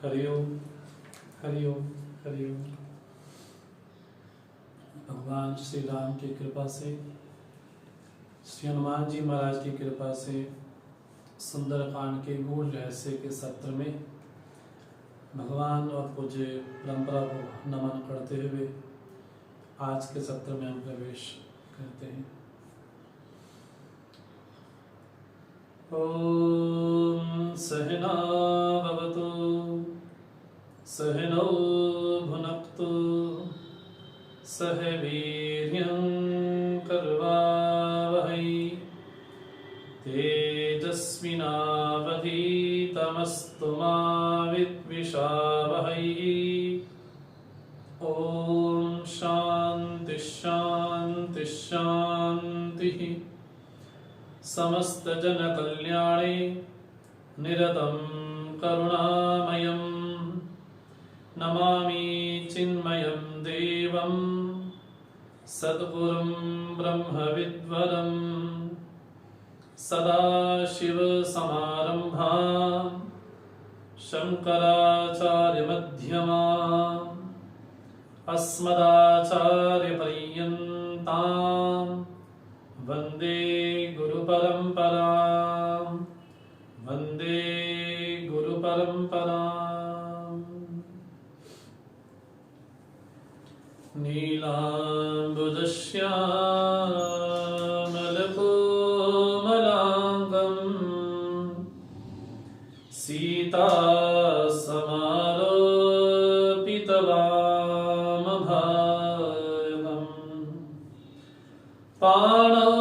हरिओम हरिओम हरिओम। भगवान श्री राम की कृपा से, श्री हनुमान जी महाराज की कृपा से सुंदरकांड के गूढ़ रहस्य के सत्र में भगवान और पूज्य परंपरा को नमन करते हुए आज के सत्र में हम प्रवेश करते हैं। ओम सहना भवतु सहनौ भुनक्तु सह वीर्यं कर्वावहै तेजस्विनावधीतमस्तु मा विद्विषावहै। ओम शांति शांति शांतिः। समस्त जन कल्याणे निरतं करुणामयं नमामि चिन्मयं देवं सद्गुरुं ब्रह्मविद्वरं सदाशिवसमारम्भां शङ्कराचार्यमध्यमाम् अस्मदाचार्यपर्यन्तां वन्दे गुरुपरम्परां वन्दे गुरुपरम्पराम्। नीलाम्बुजश्यामलकोमलाङ्गं सीतासमारोपितवामभागम् पाणौ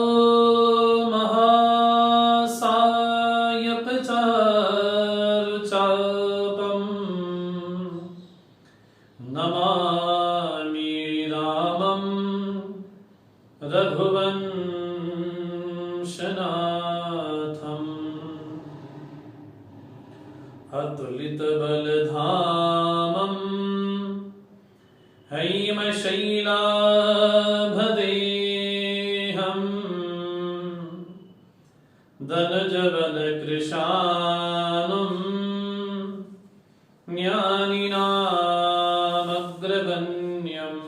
महासायकचारुचापम् नमामि रामं रघुवंशनाथम् अतुलितबलधामं हैमशैलाभदेहम् दनजबलकृशानुं ज्ञानिनामग्रगण्यम्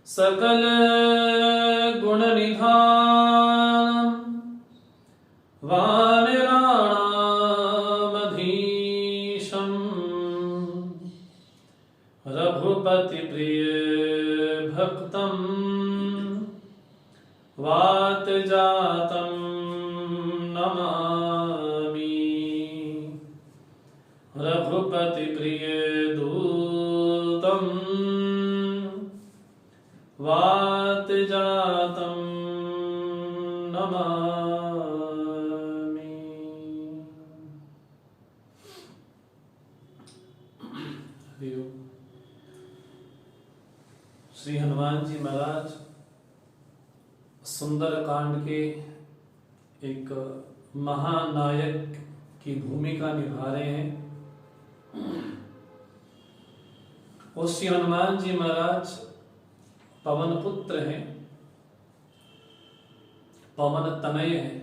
सकलगुणनिधानं वानराणामधीशं रघुपतिप्रियभक्तं वातजातं नमामि। रघुपतिप्रियदूतं वातजातं नमामि। हरिओम। श्री हनुमान जी महाराज सुंदरकांड के एक महानायक की भूमिका निभा रहे हैं। और श्री हनुमान जी महाराज पवन पुत्र हैं, पवन तनय हैं।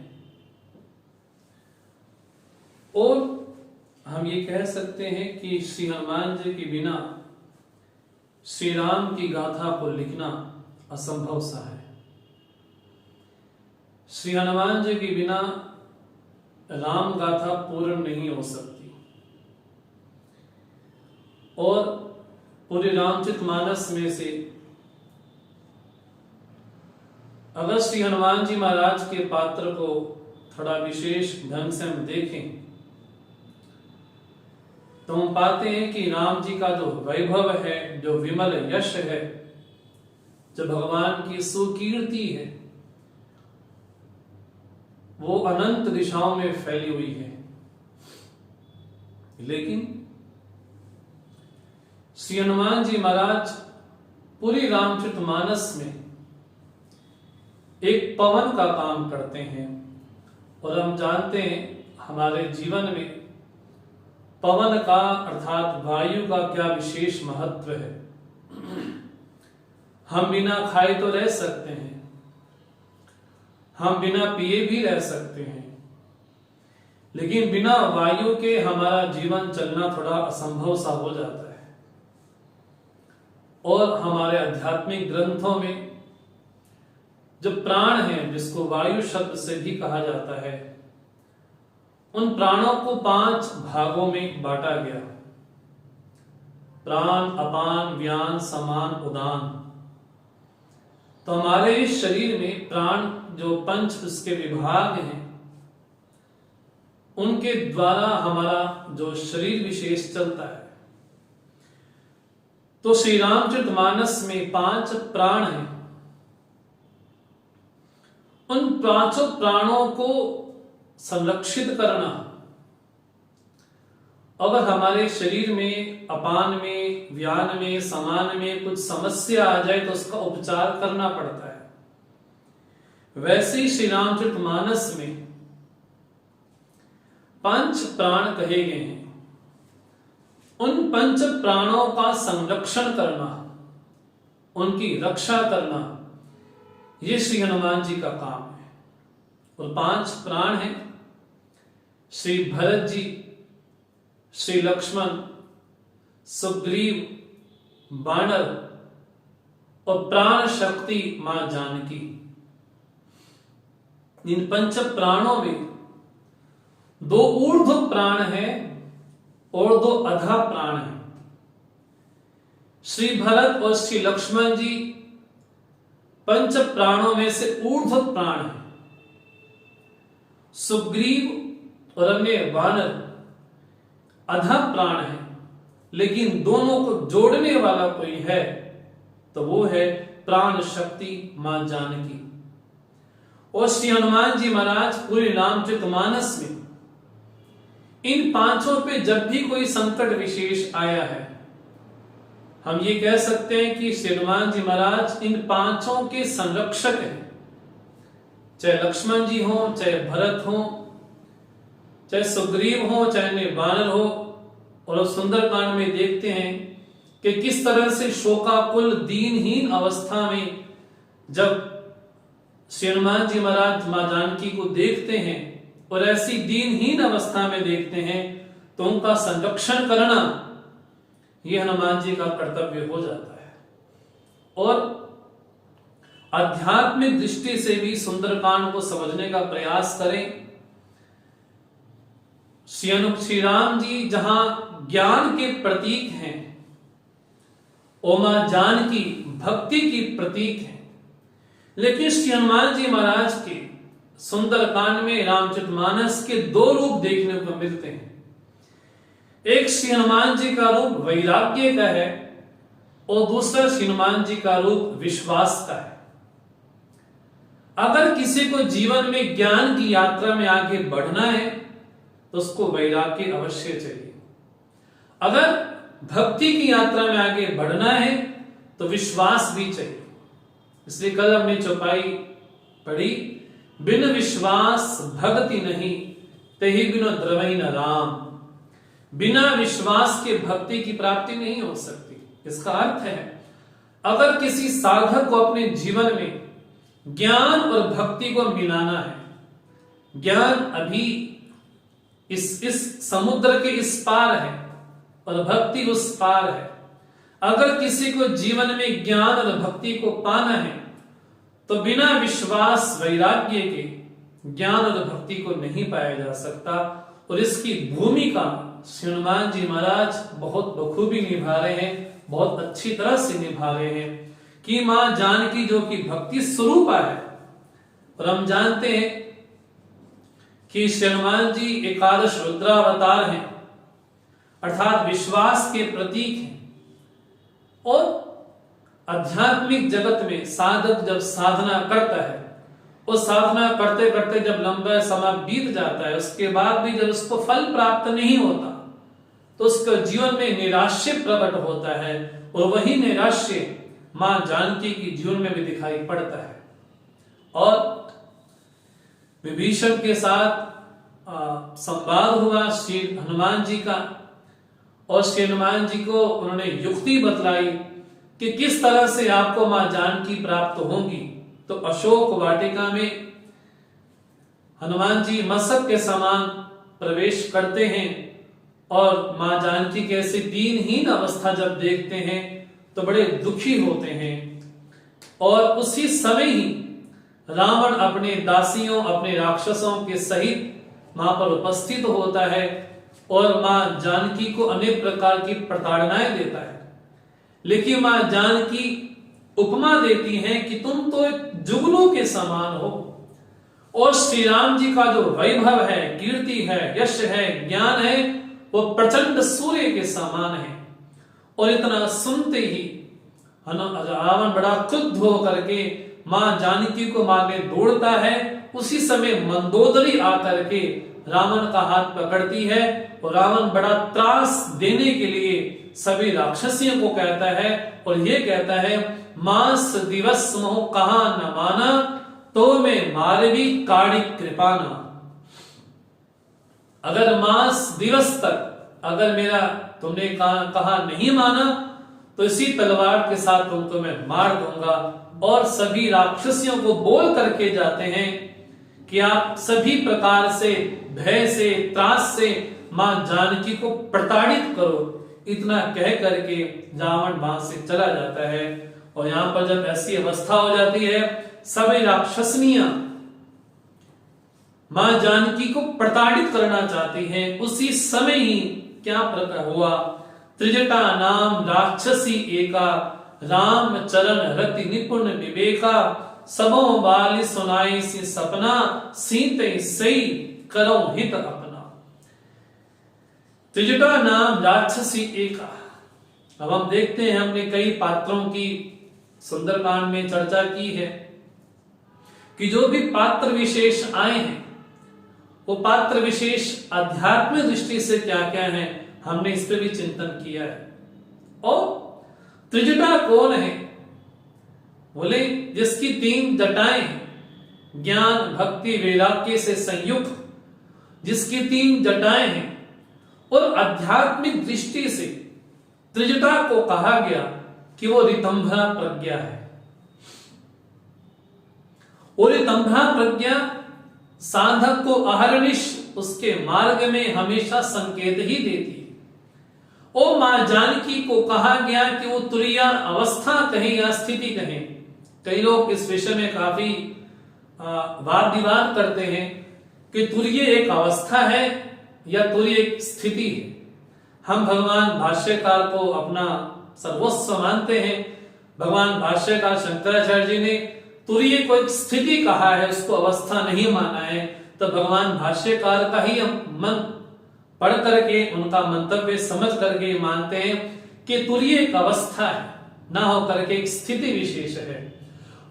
और हम ये कह सकते हैं कि श्री हनुमान जी के बिना श्री राम की गाथा को लिखना असंभव सा है। श्री हनुमान जी के बिना राम गाथा पूर्ण नहीं हो सकती। और पूरे रामचरितमानस में से अगर श्री हनुमान जी महाराज के पात्र को थोड़ा विशेष ढंग से हम देखें तो हम पाते हैं कि राम जी का जो वैभव है, जो विमल यश है, जो भगवान की सुकीर्ति है, वो अनंत दिशाओं में फैली हुई है। लेकिन श्री हनुमान जी महाराज पूरी रामचरितमानस में एक पवन का काम करते हैं। और हम जानते हैं हमारे जीवन में पवन का अर्थात वायु का क्या विशेष महत्व है। हम बिना खाए तो रह सकते हैं, हम बिना पिए भी रह सकते हैं, लेकिन बिना वायु के हमारा जीवन चलना थोड़ा असंभव सा हो जाता है। और हमारे आध्यात्मिक ग्रंथों में जो प्राण है, जिसको वायु शब्द से भी कहा जाता है, उन प्राणों को 5 भागों में बांटा गया। प्राण, अपान, व्यान, समान, उदान। तो हमारे इस शरीर में प्राण जो 5 उसके विभाग हैं, उनके द्वारा हमारा जो शरीर विशेष चलता है। तो श्री रामचरितमानस में 5 प्राण हैं। उन 5 प्राणों को संरक्षित करना, अगर हमारे शरीर में अपान में, व्यान में, समान में कुछ समस्या आ जाए तो उसका उपचार करना पड़ता है। वैसे ही श्री रामचरितमानस में 5 प्राण कहे गए हैं। उन 5 प्राणों का संरक्षण करना, उनकी रक्षा करना, ये श्री हनुमान जी का काम है। और 5 प्राण हैं श्री भरत जी, श्री लक्ष्मण, सुग्रीव, बानर और प्राण शक्ति मां जानकी। इन 5 प्राणों में 2 ऊर्ध्व प्राण हैं और 2 अधा प्राण हैं। श्री भरत और श्री लक्ष्मण जी 5 प्राणों में से ऊर्ध्व प्राण हैं। सुग्रीव और अन्य वानर अधा प्राण है, लेकिन दोनों को जोड़ने वाला कोई है तो वो है प्राण शक्ति मां जानकी। और श्री हनुमान जी महाराज पूरे रामचरितमानस में इन 5 पे जब भी कोई संकट विशेष आया है, हम ये कह सकते हैं कि श्री हनुमान जी महाराज इन 5 के संरक्षक हैं। चाहे लक्ष्मण जी हो, चाहे भरत हो, चाहे सुग्रीव हो, चाहे वानर हो। और अब सुंदरकांड में देखते हैं कि किस तरह से शोकाकुल दीनहीन अवस्था में जब श्री हनुमान जी महाराज मां जानकी को देखते हैं और ऐसी दीनहीन अवस्था में देखते हैं, तो उनका संरक्षण करना यह हनुमान जी का कर्तव्य हो जाता है। और आध्यात्मिक दृष्टि से भी सुंदरकांड को समझने का प्रयास करें। श्री राम जी जहां ज्ञान के प्रतीक हैं, और मां जानकी भक्ति की प्रतीक है, लेकिन श्री हनुमान जी महाराज के सुंदरकांड में रामचरितमानस के 2 रूप देखने को मिलते हैं। एक श्री हनुमान जी का रूप वैराग्य का है और दूसरा श्री हनुमान जी का रूप विश्वास का है। अगर किसी को जीवन में ज्ञान की यात्रा में आगे बढ़ना है तो उसको वैराग्य अवश्य चाहिए। अगर भक्ति की यात्रा में आगे बढ़ना है तो विश्वास भी चाहिए। इसलिए कल हमने चौपाई पढ़ी, बिन विश्वास भक्ति नहीं, तेहि बिनो द्रवई न राम। बिना विश्वास के भक्ति की प्राप्ति नहीं हो सकती। इसका अर्थ है, अगर किसी साधक को अपने जीवन में ज्ञान और भक्ति को मिलाना है, ज्ञान अभी इस समुद्र के इस पार है और भक्ति उस पार है। अगर किसी को जीवन में ज्ञान और भक्ति को पाना है तो बिना विश्वास वैराग्य के ज्ञान और भक्ति को नहीं पाया जा सकता। और इसकी भूमिका श्री हनुमान जी महाराज बहुत बखूबी निभा रहे हैं, बहुत अच्छी तरह से निभा रहे हैं कि मां जानकी जो कि भक्ति स्वरूपा है। और हम जानते हैं कि श्री हनुमान जी एकादश रुद्रावतार हैं, अर्थात विश्वास के प्रतीक हैं। और आध्यात्मिक जगत में साधक जब साधना करता है, वो साधना करते करते जब लंबा समय बीत जाता है, उसके बाद भी जब उसको फल प्राप्त नहीं होता तो उसके जीवन में निराश्य प्रकट होता है। और वही निराश्य मां जानकी की जीवन में भी दिखाई पड़ता है। और विभीषण के साथ संवाद हुआ श्री हनुमान जी का, और श्री हनुमान जी को उन्होंने युक्ति बतलाई कि किस तरह से आपको मां जानकी प्राप्त होंगी। तो अशोक वाटिका में हनुमान जी मस्तक के समान प्रवेश करते हैं और मां जानकी की ऐसी दीनहीन अवस्था जब देखते हैं तो बड़े दुखी होते हैं। और उसी समय ही रावण अपने दासियों, अपने राक्षसों के सहित वहां पर उपस्थित होता है और मां जानकी को अनेक प्रकार की प्रताड़नाएं देता है। लेकिन मां जानकी उपमा देती हैं कि तुम तो जुगनू के समान हो और श्री राम जी का जो वैभव है, कीर्ति है, यश है, ज्ञान है, वो प्रचंड सूर्य के समान है। और इतना सुनते ही रावण बड़ा क्रुद्ध होकर के मां जानकी को मारने दौड़ता है। उसी समय मंदोदरी आकर के रावण का हाथ पकड़ती है और रावण बड़ा त्रास देने के लिए सभी राक्षसियों को कहता है और ये कहता है, मास दिवस मोह कहा न माना, तो मैं मारवी काड़ी कृपाना। अगर मास दिवस तक अगर मेरा तुमने कहा नहीं माना तो इसी तलवार के साथ तुमको मैं मार दूंगा। और सभी राक्षसियों को बोल करके जाते हैं कि आप सभी प्रकार से भय से, त्रास से मां जानकी को प्रताड़ित करो। इतना कह करके रावण वहां से चला जाता है। और यहां पर जब ऐसी अवस्था हो जाती है, सभी राक्षसनियां मां जानकी को प्रताड़ित करना चाहती हैं। उसी समय ही क्या प्रकट हुआ, त्रिजटा नाम राक्षसी एका, राम चरण रति निपुण विवेका, सबो बाली सुनाई सी सपना, सीते सई करो हित अपना। त्रिजटा नाम राक्षसी एका। अब हम देखते हैं, हमने कई पात्रों की सुंदरकांड में चर्चा की है कि जो भी पात्र विशेष आए हैं वो पात्र विशेष आध्यात्मिक दृष्टि से क्या क्या है, हमने इस पर भी चिंतन किया है। और त्रिजटा कौन है? बोले जिसकी 3 जटाएं हैं, ज्ञान भक्ति वैराग्य से संयुक्त जिसकी 3 जटाएं हैं। और आध्यात्मिक दृष्टि से त्रिजटा को कहा गया कि वो ऋतंभरा प्रज्ञा है। और ऋतंभरा प्रज्ञा साधक को अहरनिश उसके मार्ग में हमेशा संकेत ही देती है। और मां जानकी को कहा गया कि वो तुरिया अवस्था कहें या स्थिति कहें। कई लोग इस विषय में काफी वाद विवाद करते हैं कि तुरीय एक अवस्था है या तुरीय एक स्थिति है। हम भगवान भाष्यकार को अपना सर्वस्व मानते हैं। भगवान भाष्यकार शंकराचार्य जी ने तुरीय को एक स्थिति कहा है, उसको अवस्था नहीं माना है। तो भगवान भाष्यकार का ही हम मन पढ़ करके उनका मंतव्य समझ करके मानते हैं कि तुरीय एक अवस्था है, ना हो करके एक स्थिति विशेष है।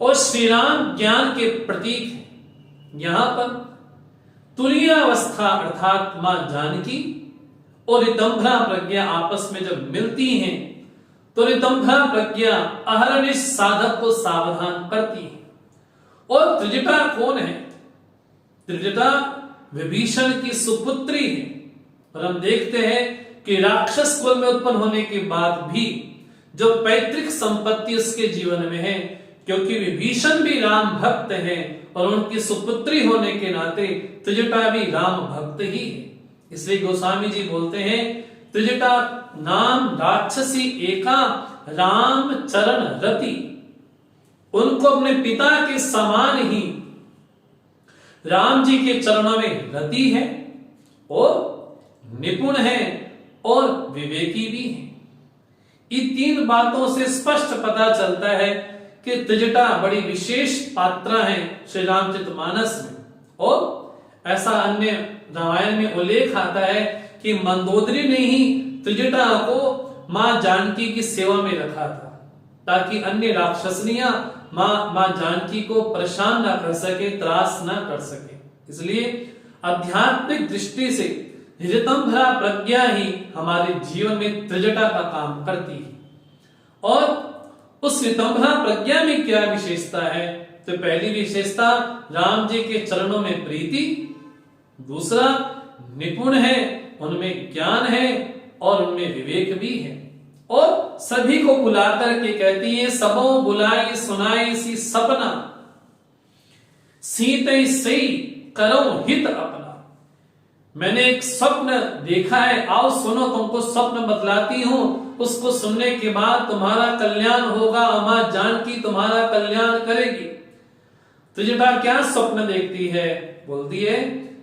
और श्री राम ज्ञान के प्रतीक है। यहां पर तुरीय अवस्था अर्थात मां जानकी और ऋतंभरा प्रज्ञा आपस में जब मिलती हैं तो ऋतंभरा प्रज्ञा अहरनिश साधक को सावधान करती है। और त्रिजटा कौन है? त्रिजटा विभीषण की सुपुत्री है। और हम देखते हैं कि राक्षस कुल में उत्पन्न होने के बाद भी जो पैतृक संपत्ति उसके जीवन में है, क्योंकि विभीषण भी राम भक्त है और उनकी सुपुत्री होने के नाते त्रिजटा भी राम भक्त ही है। इसलिए गोस्वामी जी बोलते हैं, त्रिजटा नाम राक्षसी एका, राम चरण रति। उनको अपने पिता के समान ही राम जी के चरणों में रति है और निपुण है और विवेकी भी है। इन 3 बातों से स्पष्ट पता चलता है कि त्रिजटा बड़ी विशेष पात्रा है श्री रामचरितमानस में। और ऐसा अन्य रामायण में उल्लेख आता है कि मंदोदरी ने ही त्रिजटा को मां जानकी की सेवा में रखा था, ताकि अन्य राक्षसनियां मां जानकी को परेशान ना कर सके, त्रास ना कर सके। इसलिए आध्यात्मिक दृष्टि से ऋतंभरा प्रज्ञा ही हमारे जीवन में त्रिजटा का काम करती है। और उस ऋतंभरा प्रज्ञा में क्या विशेषता है? तो पहली विशेषता राम जी के चरणों में प्रीति, दूसरा निपुण है, उनमें ज्ञान है और उनमें विवेक भी है। और सभी को बुला करके कहती है, सबों बुलाई सुनाई सी सपना, सीते सई करो हित अपना। मैंने एक स्वप्न देखा है, आओ सुनो, तुमको स्वप्न बतलाती हूँ, उसको सुनने के बाद तुम्हारा कल्याण होगा, मां जानकी तुम्हारा कल्याण करेगी। तो जटा क्या स्वप्न देखती है? बोलती है,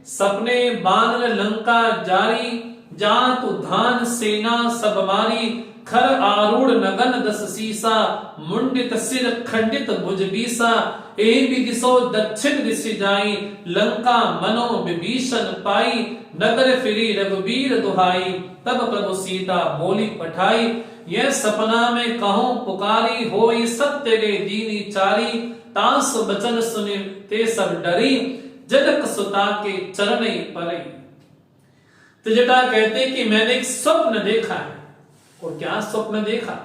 सपने बानर लंका जारी, जात उद्धान सेना सब मारी, खर आरूढ़ नगन दस सीसा, मुंडित सिर खंडित भुज बीसा, एहि दिशो दक्षिण दिश जाई, लंका मनो विभीषण पाई, नगर फिरी रघुबीर दुहाई, तब प्रभु सीता बोली पठाई, यह सपना में कहूं पुकारी, होई सत्य गे दीनी चारी, तास बचन सुनि ते सब डरी, जनक सुता के चरण परे। तो जटा कहते कि मैंने एक स्वप्न देखा है। और क्या स्वप्न देखा?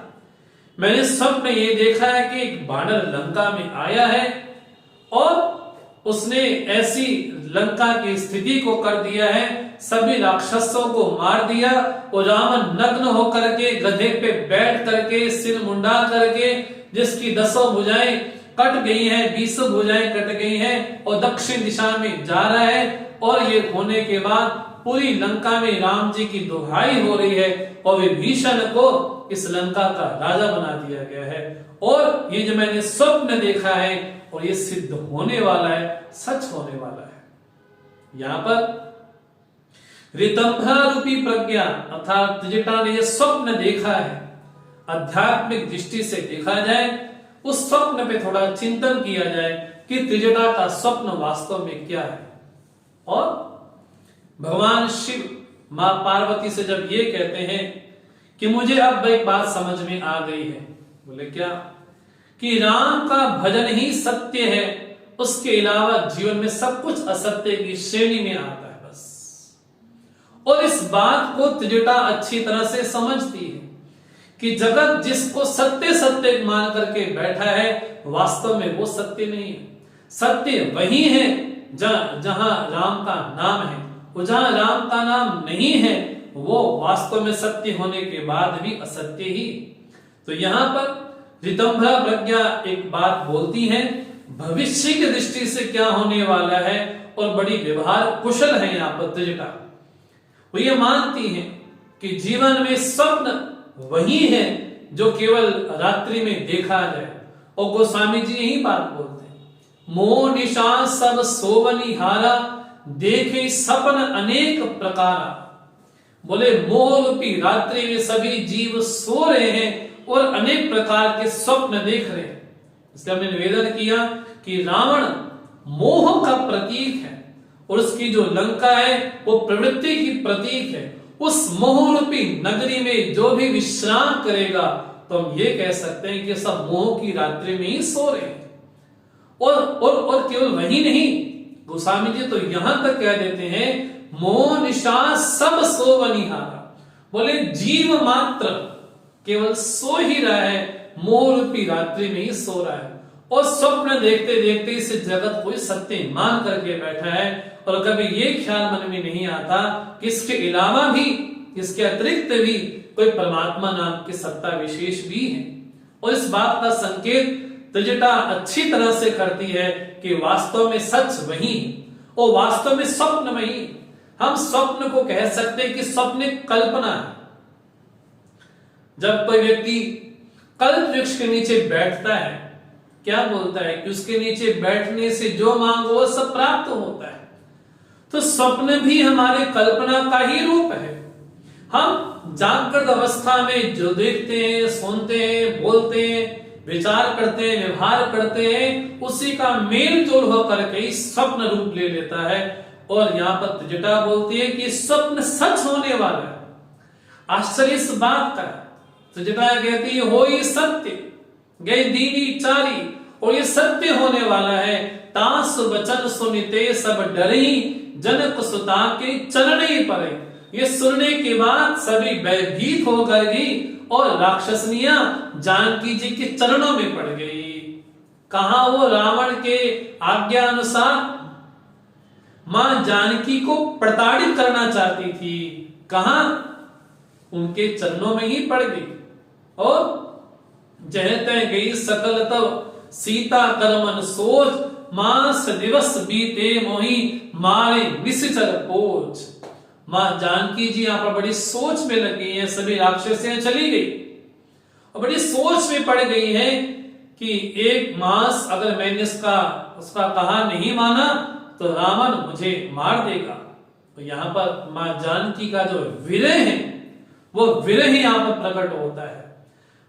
मैंने स्वप्न ये देखा है कि एक बानर लंका में आया है और उसने ऐसी लंका की स्थिति को कर दिया है, सभी राक्षसों को मार दिया, और रावण नग्न होकर के गधे पे बैठ करके सिर मुंडा करके, जिसकी 10 भुजाएं कट गई हैं, 20 भुजाएं कट गई हैं, और दक्षिण दिशा में जा रहा है। और ये होने के बाद पूरी लंका में राम जी की दुहाई हो रही है और विभीषण को इस लंका का राजा बना दिया गया है। और ये जो मैंने स्वप्न देखा है और ये सिद्ध होने वाला है, सच होने वाला है। यहां पर ऋतंभा रूपी प्रज्ञा अर्थात त्रिजटा ने ये स्वप्न देखा है, आध्यात्मिक दृष्टि से देखा जाए, उस स्वप्न पे थोड़ा चिंतन किया जाए कि त्रिजटा का स्वप्न वास्तव में क्या है। और भगवान शिव मां पार्वती से जब ये कहते हैं कि मुझे अब एक बात समझ में आ गई है, बोले क्या? कि राम का भजन ही सत्य है, उसके अलावा जीवन में सब कुछ असत्य की श्रेणी में आता है बस। और इस बात को त्रिजटा अच्छी तरह से समझती है कि जगत जिसको सत्य सत्य मान करके बैठा है, वास्तव में वो सत्य नहीं है। सत्य वही है जहां राम का नाम है, और जहां राम का नाम नहीं है वो वास्तव में सत्य होने के बाद भी असत्य ही। तो यहां पर ऋतंभा प्रज्ञा एक बात बोलती है, भविष्य की दृष्टि से क्या होने वाला है, और बड़ी व्यवहार कुशल है यहाँ पर त्रिजटा। वो ये मानती है कि जीवन में स्वप्न वही है जो केवल रात्रि में देखा जाए। और गोस्वामी जी यही बात बोलते हैं, मोह निशा सब सोवनी हारा, देखे सपन अनेक प्रकारा। बोले मोह रूपी रात्रि में सभी जीव सो रहे हैं और अनेक प्रकार के स्वप्न देख रहे हैं। इसलिए हमने निवेदन किया कि रावण मोह का प्रतीक है और उसकी जो लंका है वो प्रवृत्ति की प्रतीक है। उस मोह रूपी नगरी में जो भी विश्राम करेगा, तो हम ये कह सकते हैं कि सब मोह की रात्रि में ही सो रहे हैं। और केवल वही नहीं, गोस्वामी जी तो यहां तक कह देते हैं, मोह निशा सब सोवनिहारा। बोले जीव मात्र केवल सो ही रहा है, मोह रूपी रात्रि में ही सो रहा है, और स्वप्न देखते देखते इस जगत को सत्य मान करके बैठा है। और कभी ये ख्याल मन में नहीं आता कि इसके अलावा भी, इसके अतिरिक्त भी कोई परमात्मा नाम की सत्ता विशेष भी है। और इस बात का संकेत त्रिजटा अच्छी तरह से करती है कि वास्तव में सच वही है और वास्तव में स्वप्न वही। हम स्वप्न को कह सकते हैं कि स्वप्न कल्पना है। जब कोई व्यक्ति कल्प वृक्ष के नीचे बैठता है, क्या बोलता है कि उसके नीचे बैठने से जो मांगो वो सब प्राप्त होता है। तो स्वप्न भी हमारे कल्पना का ही रूप है। हम जागृत अवस्था में जो देखते हैं, सुनते हैं, बोलते हैं, विचार करते हैं, व्यवहार करते हैं, उसी का मेल जोल होकर के स्वप्न रूप ले लेता है। और यहाँ पर त्रिजटा बोलती है कि स्वप्न सच होने वाला है। आश्चर्य इस बात का, त्रिजटा कहती है हो ये सत्य गए दीनी चारी, और ये सत्य होने वाला है। तास वचन सुनिते सब डरी, जनक सुता के चरण ही पड़े। ये सुनने के बाद सभी भयभीत हो गई और राक्षसनियां जानकी जी के चरणों में पड़ गई। कहा वो रावण के आज्ञा अनुसार मां जानकी को प्रताड़ित करना चाहती थी, कहा उनके चरणों में ही पड़ गई। और जहते गई सकल तब सीता करमन सोच, मास दिवस बीते मोही मारे निश्चर पोच। मां जानकी जी यहाँ पर बड़ी सोच में लगी हैं, सभी राक्षसियां चली गई और बड़ी सोच में पड़ गई है कि एक मास अगर मैंने उसका कहा नहीं माना तो रावण मुझे मार देगा। तो यहाँ पर मां जानकी का जो विरह है वो विरह यहाँ पर प्रकट होता है।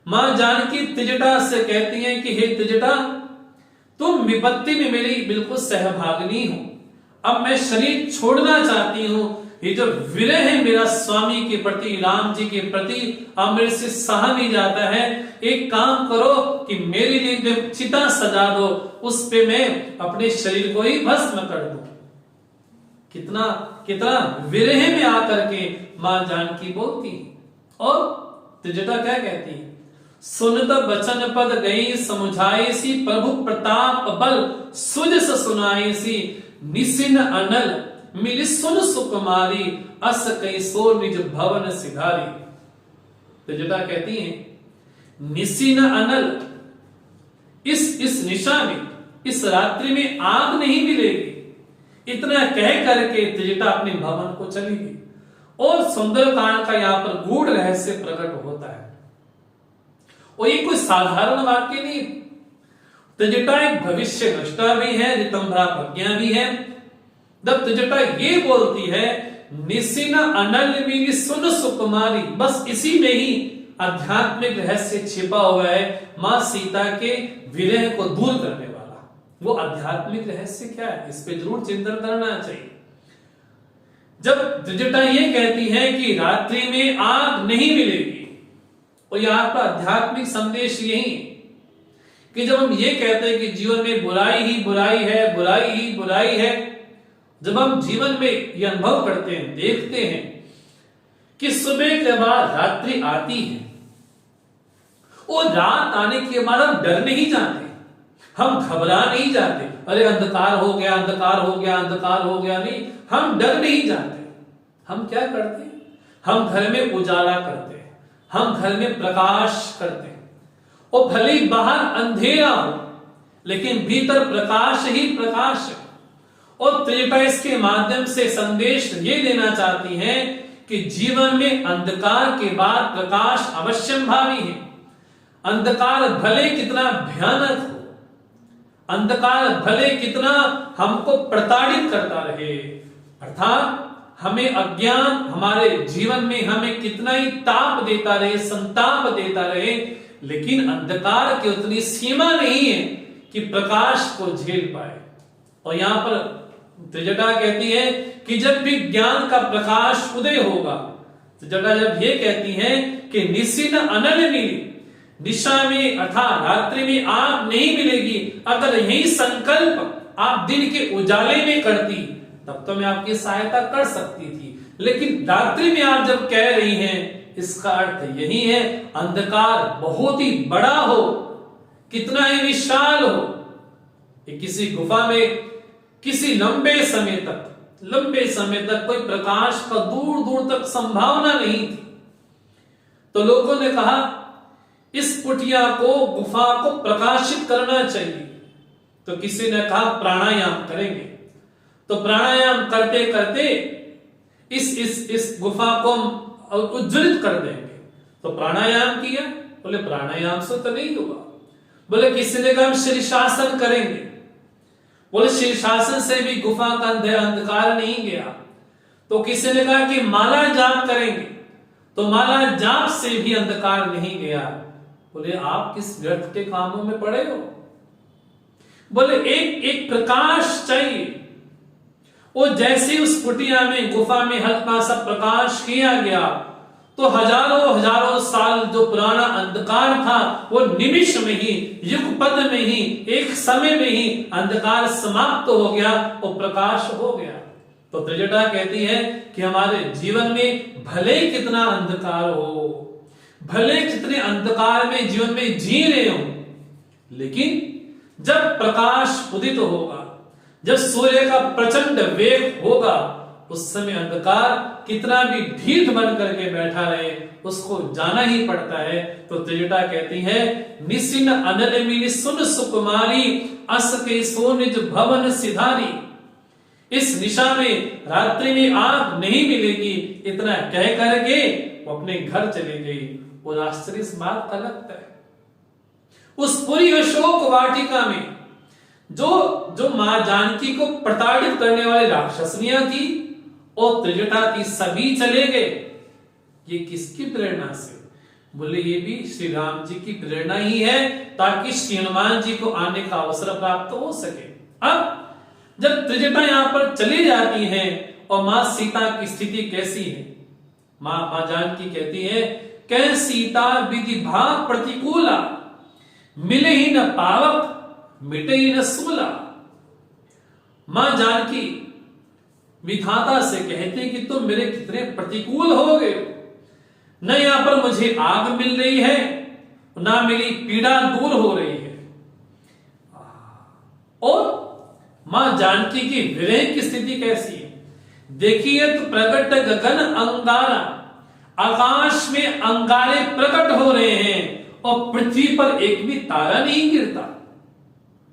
मां जानकी त्रिजटा से कहती हैं कि हे त्रिजटा, तुम विपत्ति में मेरी बिल्कुल सहभागिनी हो, अब मैं शरीर छोड़ना चाहती हूं। ये जो विरह है मेरा स्वामी के प्रति, राम जी के प्रति, अब मेरे से सहा नहीं जाता है। एक काम करो कि मेरे लिए जो चिता सजा दो, उस पे मैं अपने शरीर को ही भस्म कर दूं। कितना कितना विरह में आकर के मां जानकी बोलती। और त्रिजटा क्या कहती है, सुनत बचन पद गई समुझाई सी, प्रभु प्रताप बल सुजस सुनाई सी, निसिन अनल मिली सुन सुकुमारी, अस कई सो निज भवन सिधारी। त्रिजटा कहती है निसिन अनल, इस निशा में, इस रात्रि में आग नहीं मिलेगी। इतना कह करके त्रिजटा अपने भवन को चली गई। और सुंदरकांड का यहाँ पर गूढ़ रहस्य प्रकट होता है। और ये कोई साधारण वाक्य नहीं, त्रिजटा एक भविष्य दृष्टा भी है, ऋतंभरा प्रज्ञा भी है। जब त्रिजटा ये बोलती है निसिन अनल मिली सुन सुकुमारी, बस इसी में ही आध्यात्मिक रहस्य छिपा हुआ है, मां सीता के विरह को दूर करने वाला। वो आध्यात्मिक रहस्य क्या है, इस पे जरूर चिंतन करना चाहिए। जब त्रिजटा ये कहती है कि रात्रि में आग नहीं मिलेगी, और यहाँ पर आध्यात्मिक संदेश यही कि जब हम ये कहते हैं कि जीवन में बुराई ही बुराई है, बुराई ही बुराई है, जब हम जीवन में ये अनुभव करते हैं, देखते हैं कि सुबह के बाद रात्रि आती है और रात आने के बाद हम डर नहीं जाते, हम घबरा नहीं जाते, अरे अंधकार हो गया, अंधकार हो गया, अंधकार हो गया, नहीं, हम डर नहीं जाते। हम क्या करते हैं, हम घर में उजाला करते हैं, हम घर में प्रकाश करते हैं। और भले ही बाहर अंधेरा हो लेकिन भीतर प्रकाश ही प्रकाश है। और त्रिजटा इसके माध्यम से संदेश ये देना चाहती है कि जीवन में अंधकार के बाद प्रकाश अवश्यंभावी है। अंधकार भले कितना भयानक हो, अंधकार भले कितना हमको प्रताड़ित करता रहे, अर्थात हमें अज्ञान हमारे जीवन में हमें कितना ही ताप देता रहे, संताप देता रहे, लेकिन अंधकार की उतनी सीमा नहीं है कि प्रकाश को झेल पाए। और यहां पर त्रिजटा कहती है कि जब भी ज्ञान का प्रकाश उदय होगा, त्रिजटा जब ये कहती है कि निसिन अनल मिली, निशा में अर्थात रात्रि में आग नहीं मिलेगी, अगर यही संकल्प आप दिन के उजाले में करती तब तो मैं आपकी सहायता कर सकती थी, लेकिन रात्रि में आप जब कह रही हैं, इसका अर्थ यही है अंधकार बहुत ही बड़ा हो, कितना ही विशाल हो। किसी गुफा में किसी लंबे समय तक कोई प्रकाश का दूर दूर तक संभावना नहीं थी। तो लोगों ने कहा इस कुटिया को, गुफा को प्रकाशित करना चाहिए। तो किसी ने कहा प्राणायाम करेंगे। तो प्राणायाम करते करते इस गुफा को हम उज्ज्वलित कर देंगे। तो प्राणायाम किया, बोले प्राणायाम से तो नहीं हुआ। बोले किसी ने कहा हम शीर्षासन करेंगे, बोले शीर्षासन से भी गुफा का अंधकार नहीं गया। तो किसी ने कहा कि माला जाप करेंगे, तो माला जाप से भी अंधकार नहीं गया। बोले आप किस व्यर्थ के कामों में पड़े हो। बोले एक प्रकाश चाहिए। और जैसे उस कुटिया में, गुफा में हल्का सा प्रकाश किया गया तो हजारों साल जो पुराना अंधकार था वो निमिष में ही, युगपद में ही, एक समय में ही अंधकार समाप्त हो गया और प्रकाश हो गया। तो त्रिजटा कहती है कि हमारे जीवन में भले कितना अंधकार हो, भले कितने अंधकार में जीवन में जी रहे हो, लेकिन जब प्रकाश उदित होगा, जब सूर्य का प्रचंड वेग होगा, उस समय अंधकार कितना भी ढीठ बन करके बैठा रहे, उसको जाना ही पड़ता है। तो त्रिजटा कहती है निसिन अनल मिली सुन सुकुमारी, अस के सो निज भवन सिधारी। इस दिशा में रात्रि में आग नहीं मिलेगी। इतना कह करके वो अपने घर चली गई। और आश्चर्य इस बात का लगता है, उस पूरी अशोक वाटिका में जो मां जानकी को प्रताड़ित करने वाली राक्षसनियां थी और त्रिजटा थी, सभी चले गए। ये किसकी प्रेरणा से? बोले ये भी श्री राम जी की प्रेरणा ही है, ताकि श्री हनुमान जी को आने का अवसर प्राप्त हो सके। अब जब त्रिजटा यहां पर चली जाती हैं और मां सीता की स्थिति कैसी है? मां जानकी कहती है, कह सीता विधि भाग प्रतिकूला, मिले ही न पावक मिटे ही न सूला। मां जानकी विधाता से कहते कि तुम मेरे कितने प्रतिकूल हो गए, न यहां पर मुझे आग मिल रही है, ना मेरी पीड़ा दूर हो रही है। और मां जानकी की विरह की स्थिति कैसी है? देखिए तो प्रकट गगन अंगारा, आकाश में अंगारे प्रकट हो रहे हैं और पृथ्वी पर एक भी तारा नहीं गिरता।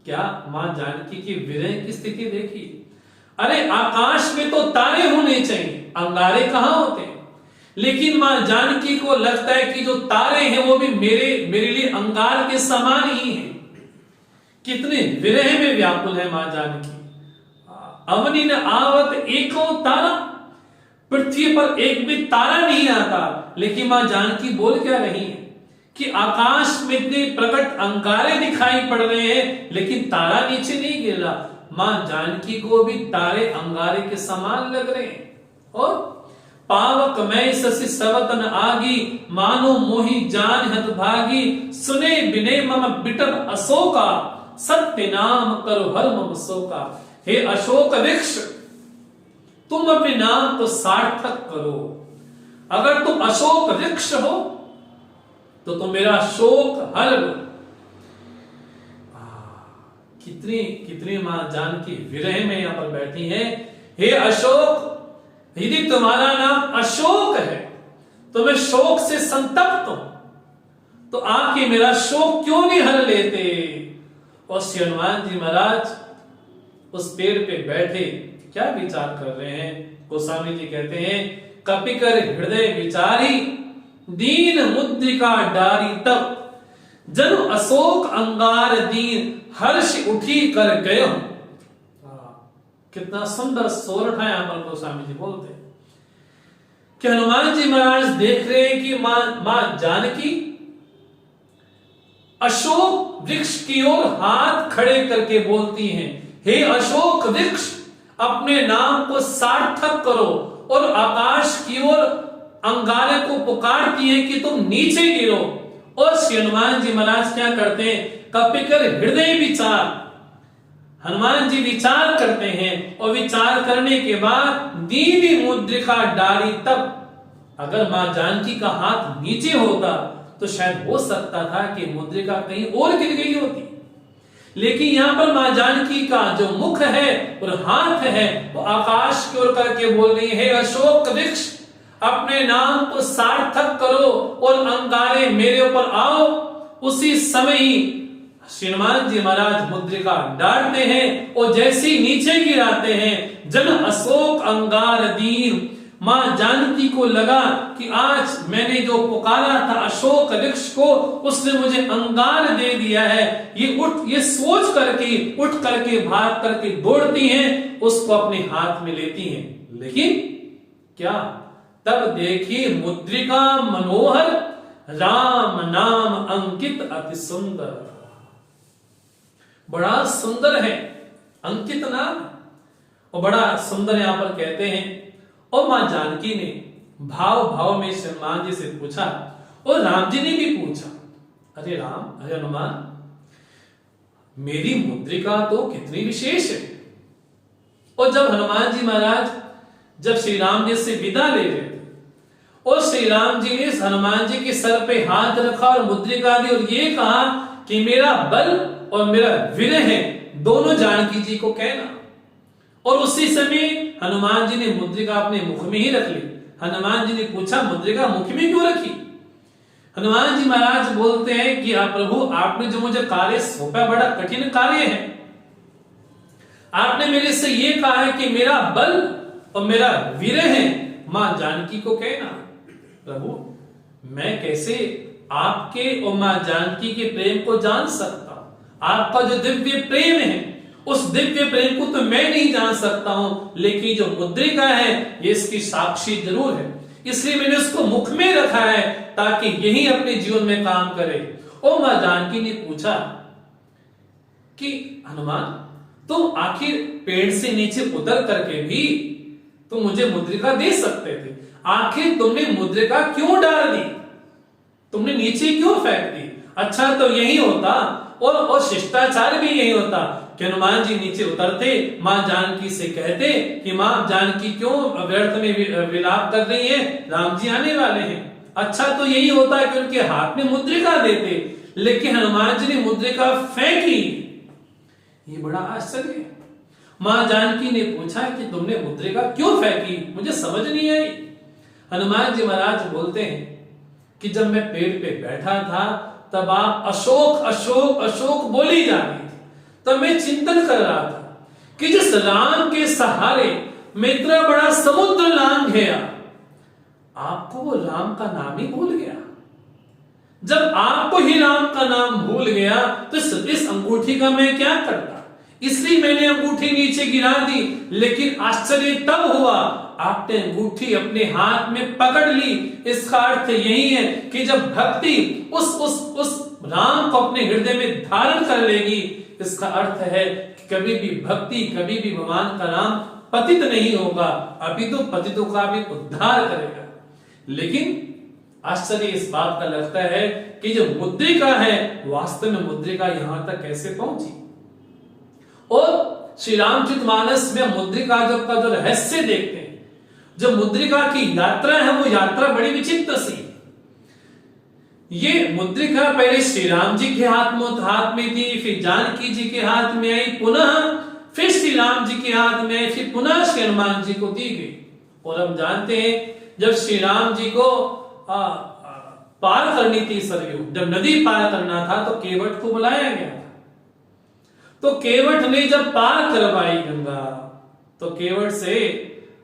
क्या मां जानकी की विरह की स्थिति देखिए। अरे आकाश में तो तारे होने चाहिए, अंगारे कहां होते हैं? लेकिन मां जानकी को लगता है कि जो तारे हैं वो भी मेरे लिए अंगार के समान ही हैं। कितने विरह में व्याकुल है मां जानकी। अवनी न आवत एको तारा, पृथ्वी पर एक भी तारा नहीं आता। लेकिन मां जानकी बोल क्या रही है कि आकाश में इतने प्रकट अंगारे दिखाई पड़ रहे हैं, लेकिन तारा नीचे नहीं गिर रहा। मां जानकी को भी तारे अंगारे के समान लग रहे हैं। और पावक मैं ससी सवतन आगी, मानो मोही जान हत भागी, सुने बिने मम बिटप अशोका, सत्य नाम करो हर मम शोका। हे अशोक वृक्ष, तुम अपने नाम को सार्थक करो। अगर तुम अशोक वृक्ष हो तो तुम मेरा शोक हर लो। कितनी कितनी मां जानकी विरह में यहां पर बैठी हैं। हे अशोक, यदि तुम्हारा नाम अशोक है तो मैं शोक से संतप्त हूं, तो आके मेरा शोक क्यों नहीं हर लेते? और श्री हनुमान जी महाराज उस पेड़ पे बैठे क्या विचार कर रहे हैं? गोस्वामी जी कहते हैं, कपिकर हृदय विचारी, दीन मुद्रिका डारी तब, जनु अशोक अंगार दीन, हर्ष उठी कर गयो। कितना सुंदर सोरठ है यहां पर गोस्वामी जी बोलते हैं कि हनुमान जी महाराज देख रहे हैं कि मां जानकी अशोक वृक्ष की ओर हाथ खड़े करके बोलती हैं, हे अशोक वृक्ष, अपने नाम को सार्थक करो। और आकाश की ओर अंगारे को पुकारती है कि तुम नीचे गिरो। और श्री हनुमान जी महाराज क्या करते हैं? कपिकर हृदय विचार, हनुमान जी विचार करते हैं और विचार करने के बाद दीनी मुद्रिका डाली तब। अगर मां जानकी का हाथ नीचे होता तो शायद हो सकता था कि मुद्रिका कहीं और गिर गई होती, लेकिन यहां पर मां जानकी का जो मुख है और हाथ है वो आकाश की ओर करके बोल रही है, अशोक वृक्ष, अपने नाम को सार्थक करो और अंगारे मेरे ऊपर आओ। उसी समय ही श्री हनुमान जी महाराज मुद्रिका डालते हैं और जैसे ही नीचे गिराते हैं, जन अशोक अंगार दीन। मां जानकी को लगा कि आज मैंने जो पुकारा था अशोक वृक्ष को, उसने मुझे अंगार दे दिया है। ये सोच करके उठ करके भाग करके दौड़ती हैं, उसको अपने हाथ में लेती हैं। लेकिन क्या तब देखी मुद्रिका मनोहर, राम नाम अंकित अति सुंदर। बड़ा सुंदर है, अंकित नाम और बड़ा सुंदर यहां पर कहते हैं। और मां जानकी ने भाव भाव में हनुमान जी से पूछा और राम जी ने भी पूछा, अरे राम, अरे हनुमान, मेरी मुद्रिका तो कितनी विशेष है। और जब हनुमान जी महाराज जब श्री राम जी से विदा ले रहे थे और श्री राम जी ने हनुमान जी के सर पे हाथ रखा और मुद्रिका दी और ये कहा कि मेरा बल और मेरा विरह है, दोनों जानकी जी को कहना। और उसी समय हनुमान जी ने मुद्रिका अपने मुख में ही रख ली। हनुमान जी ने पूछा, मुद्रिका मुख में क्यों रखी? हनुमान जी महाराज बोलते हैं कि प्रभु, आपने जो मुझे कार्य सौंपा बड़ा कठिन कार्य है। आपने मेरे से ये कहा है कि मेरा बल और मेरा वीर है मां जानकी को कहना। प्रभु मैं कैसे आपके और मां जानकी के प्रेम को जान सकता हूं? आपका जो दिव्य प्रेम है उस दिव्य प्रेम को तो मैं नहीं जान सकता हूं, लेकिन जो मुद्रिका है ये इसकी साक्षी जरूर है, इसलिए मैंने उसको मुख में रखा है ताकि यही अपने जीवन में काम करे। और मां जानकी ने पूछा कि हनुमान तुम आखिर पेड़ से नीचे उतर करके भी तुम मुझे मुद्रिका दे सकते थे, आखिर तुमने मुद्रिका क्यों डाल दी, तुमने नीचे क्यों फेंक दी? अच्छा तो यही होता और शिष्टाचार भी यही होता कि हनुमान जी नीचे उतरते, मां जानकी से कहते कि मां जानकी क्यों व्यर्थ में विलाप कर रही है, राम जी आने वाले हैं। अच्छा तो यही होता कि उनके हाथ में मुद्रिका देते, लेकिन हनुमान जी ने मुद्रिका फेंकी। ये बड़ा आश्चर्य है। मां जानकी ने पूछा कि तुमने मुद्रिका क्यों फेंकी, मुझे समझ नहीं आई। हनुमान जी महाराज बोलते हैं कि जब मैं पेड़ पे बैठा था तब आप अशोक अशोक अशोक बोली जा रही थी, तब मैं चिंतन कर रहा था कि जिस राम के सहारे मैं इतना बड़ा समुद्र लांघ गया, आपको वो राम का नाम ही भूल गया। जब आपको ही राम का नाम भूल गया तो इस अंगूठी का मैं क्या करता, इसलिए मैंने अंगूठी नीचे गिरा दी। लेकिन आश्चर्य तब हुआ आपने अंगूठी अपने हाथ में पकड़ ली। इसका अर्थ यही है कि जब भक्ति उस राम को अपने हृदय में धारण कर लेगी, इसका अर्थ है कि कभी भी भक्ति, कभी भी भगवान का नाम पतित नहीं होगा, अभी तो पतितों का भी उद्धार करेगा। लेकिन आश्चर्य इस बात का लगता है कि जो मुद्रिका है वास्तव में मुद्रिका यहां तक कैसे पहुंची। और श्री रामचरितमानस में मुद्रिका का जो रहस्य देखते हैं, जो मुद्रिका की यात्रा है वो यात्रा बड़ी विचित्र सी। ये मुद्रिका पहले श्री राम जी के हाथ में थी, फिर जानकी जी के हाथ में आई, पुनः फिर श्री राम जी के हाथ में आई, फिर पुनः श्री हनुमान जी को दी गई। और हम जानते हैं जब श्री राम जी को पार करनी थी सरयू, जब नदी पार करना था तो केवट को बुलाया गया था। तो केवट ने जब पार करवाई गंगा, तो केवट से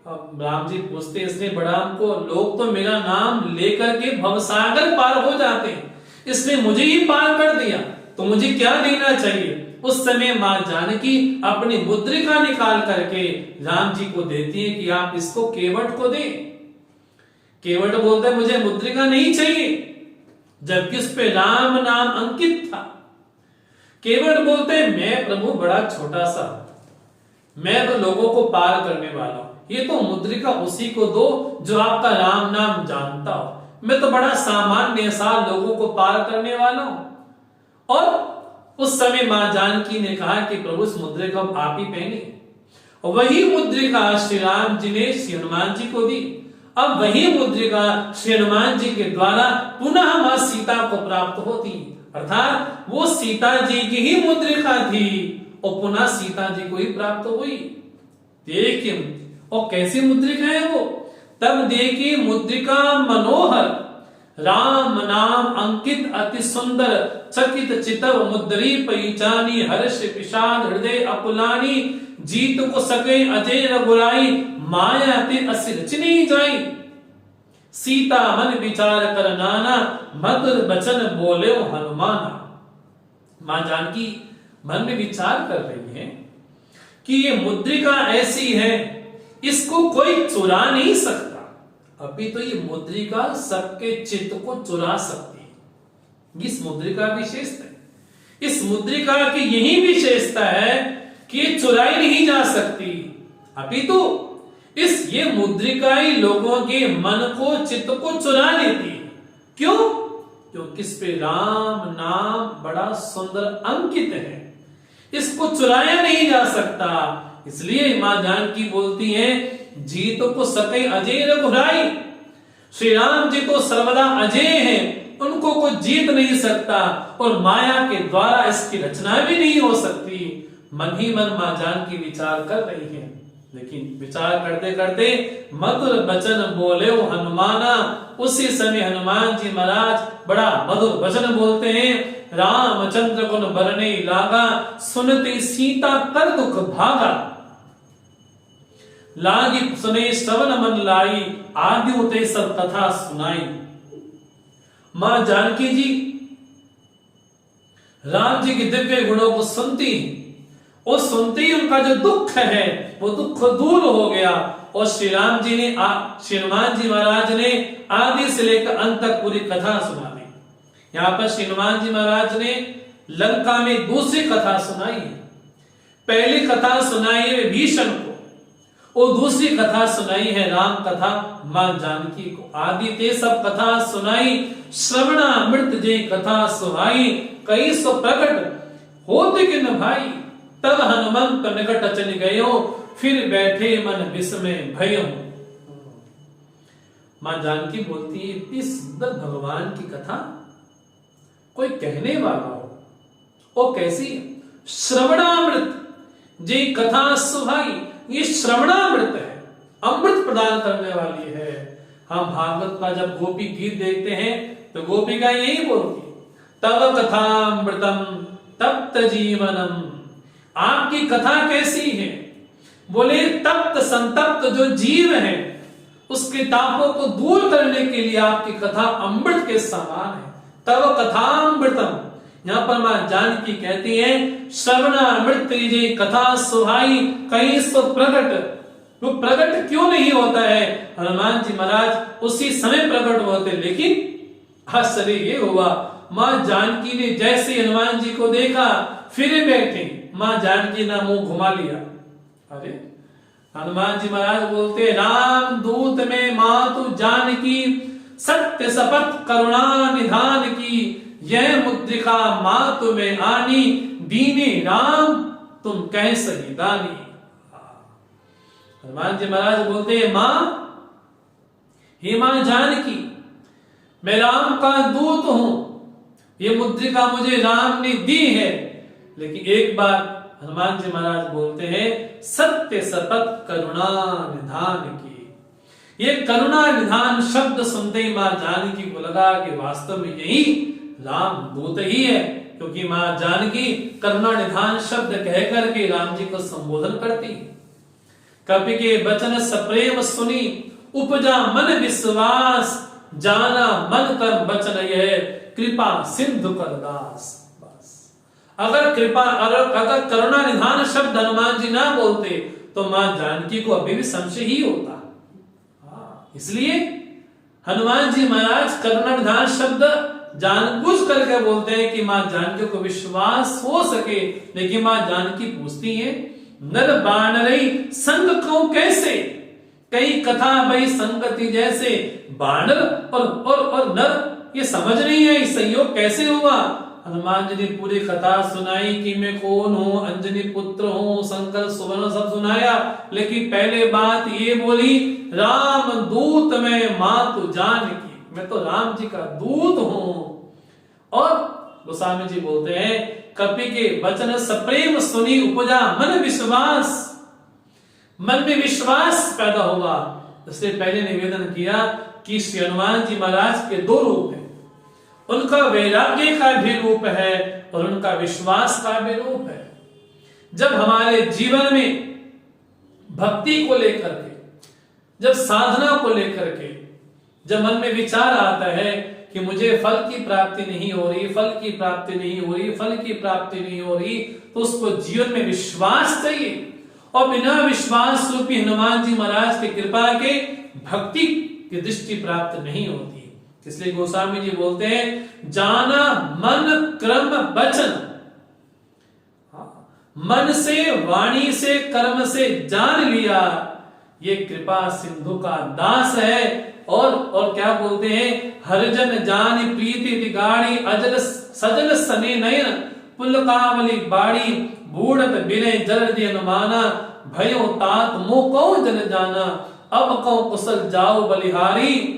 राम जी पूछते इसने बड़ा हमको, लोग तो मेरा नाम लेकर के भवसागर पार हो जाते हैं, इसने मुझे ही पार कर दिया, तो मुझे क्या देना चाहिए? उस समय मां जानकी अपनी मुद्रिका निकाल करके राम जी को देती है कि आप इसको केवट को दें। केवट बोलता है मुझे मुद्रिका नहीं चाहिए, जबकि उस पे राम नाम अंकित था। केवट बोलते हैं मैं प्रभु बड़ा छोटा सा, मैं तो लोगों को पार करने वाला हूं, ये तो मुद्रिका उसी को दो जो आपका राम नाम जानता हो, मैं तो बड़ा सामान्य सा लोगों को पार करने वाला हूं। और उस समय मां जानकी ने कहा कि प्रभु इस मुद्रिका आप ही पहने। वही मुद्रिका श्री राम जी ने श्री हनुमान जी को दी। अब वही मुद्रिका श्री हनुमान जी के द्वारा पुनः मां सीता को प्राप्त होती, अर्थात वो सीता जी की ही मुद्रिका थी और पुनः सीता जी को ही प्राप्त हुई। देखिए और कैसी मुद्रिका है वो, तब देखिए मुद्रिका मनोहर, राम नाम अंकित अति सुंदर, चकित चितव मुद्री पहचानी, हर्ष विषाद हृदय अकुलानी, जीत को सके अजय रघुराई, माया ते असि रचनी जाई, सीता मन विचार कर नाना, मधुर बचन बोले हनुमाना। मां जानकी मन में विचार कर रही है कि ये मुद्रिका ऐसी है, इसको कोई चुरा नहीं सकता। अभी तो ये मुद्रिका सबके चित्त को चुरा सकती है, इस मुद्रिका विशेषता है। इस मुद्रिका की यही विशेषता है कि ये चुराई नहीं जा सकती। अभी तो ये मुद्रिका ही लोगों के मन को, चित्त को चुरा लेती है। क्यों? क्योंकि इस पे राम नाम बड़ा सुंदर अंकित है, इसको चुराया नहीं जा सकता। इसलिए मां जानकी बोलती है जीत को सके अजय रघुराई, श्री राम जी तो सर्वदा अजय हैं, उनको कोई जीत नहीं सकता और माया के द्वारा इसकी रचना भी नहीं हो सकती। मन ही मन मां जानकी विचार कर रही है, लेकिन विचार करते करते मधुर वचन बोले हनुमाना। उसी समय हनुमान जी महाराज बड़ा मधुर वचन बोलते हैं, रामचंद्र गुण बरने लागा, सुनते सीता कर दुख भागा। लागी सुने श्रवण मन लाई, आदि उते सब कथा सुनाई। मां जानकी जी राम जी के दिव्य गुणों को सुनती, और सुनते ही उनका जो दुख है वो दुख दूर हो गया। और श्री राम जी ने श्री हनुमान जी महाराज ने आदि से लेकर अंत तक पूरी कथा सुना दी। यहाँ पर श्री हनुमान जी महाराज ने लंका में दूसरी कथा सुनाई है। पहली कथा सुनाई है भीषण को, और दूसरी कथा सुनाई है राम कथा मां जानकी को। आदि ते सब कथा सुनाई, श्रवणामृत जे कथा सुहाई, कई सो प्रकट होते कि न भाई, तब हनुमंत निकट अचन गयो, फिर बैठे मन विस्मय भयो। मां जानकी बोलती है इतनी सुंदर भगवान की कथा कोई कहने वाला हो, वो कैसी श्रवणामृत जे कथा सुहाई। ये श्रवणामृत है, अमृत प्रदान करने वाली है। हम भागवत का जब गोपी गीत देखते हैं तो गोपिका यही बोलती, तव कथामृतम तप्त जीवनम। आपकी कथा कैसी है? बोले तप्त संतप्त जो जीव है उसके तापों को दूर करने के लिए आपकी कथा अमृत के समान है। तव कथामृतम, यहां पर मां जानकी कहती है श्रवणामृत जे कथा सुहाई, कहीं सो प्रकट। वो प्रकट क्यों नहीं होता है? हनुमान जी महाराज उसी समय प्रकट होते, लेकिन आश्चर्य ये हुआ मां जानकी ने जैसे हनुमान जी को देखा फिर बैठे, मां जानकी ने मुंह घुमा लिया। अरे हनुमान जी महाराज बोलते, राम दूत में मातु जानकी, सत्य शपथ करुणा निधान की, यह मुद्रिका मातु में आनी, दीने राम तुम कह सही दानी। हनुमान जी महाराज बोलते हैं, मां, हे मां जानकी, मैं राम का दूत हूं, ये मुद्रिका मुझे राम ने दी है। लेकिन एक बार हनुमान जी महाराज बोलते हैं, सत्य शपथ करुणा निधान की। ये करुणा निधान शब्द सुनते ही मां जानकी को लगा कि वास्तव में यही राम दूत ही है, क्योंकि मां जानकी करुणा निधान शब्द कहकर के राम जी को संबोधन करती। कपि के वचन सप्रेम सुनी, उपजा मन विश्वास, जाना मन कर वचन यह, कृपा सिंधु कर दास। अगर कृपा अगर करुणा निधान शब्द हनुमान जी ना बोलते तो मां जानकी को अभी भी संशय ही होता। इसलिए हनुमान जी महाराज करुणा निधान शब्द जानबूझ करके बोलते हैं कि मां जानकी को विश्वास हो सके। लेकिन मां जानकी पूछती है, नर बानरई संग को कैसे, कई कथा भई संगति जैसे, बानर और नर ये समझ नहीं है, इस संयोग कैसे हुआ। हनुमान जी ने पूरी कथा सुनाई कि मैं कौन हूं, अंजनी पुत्र हूं, शंकर सुवर्ण सब सुनाया। लेकिन पहले बात ये बोली, राम दूत में मातु जानकी, मैं तो राम जी का दूत हूं। और गोस्वामी जी बोलते हैं, कपि के वचन सप्रेम सुनी, उपजा मन विश्वास, मन में विश्वास पैदा हुआ। इसलिए पहले निवेदन किया कि श्री हनुमान जी महाराज के दो रूप हैं, उनका वैराग्य का भी रूप है और उनका विश्वास का भी रूप है। जब हमारे जीवन में भक्ति को लेकर के, जब साधना को लेकर के, जब मन में विचार आता है कि मुझे फल की प्राप्ति नहीं हो रही, फल की प्राप्ति नहीं हो रही, फल की प्राप्ति नहीं हो रही, तो उसको जीवन में विश्वास चाहिए। और बिना विश्वास रूपी हनुमान जी महाराज की कृपा के भक्ति की दृष्टि प्राप्त नहीं होती। इसलिए गोस्वामी जी बोलते हैं, जाना मन क्रम वचन, मन से वाणी से कर्म से जान लिया, ये कृपा सिंधु का दास है। और क्या बोलते हैं, हरजन जान प्रीति दिगाड़ी, अजल सजल सने नयन, पुलकावली बाड़ी, बूढ़त बिने जल दिय अनुमाना, भयो तात मो कौ जन जाना, अब कौ कुशल जाओ बलिहारी,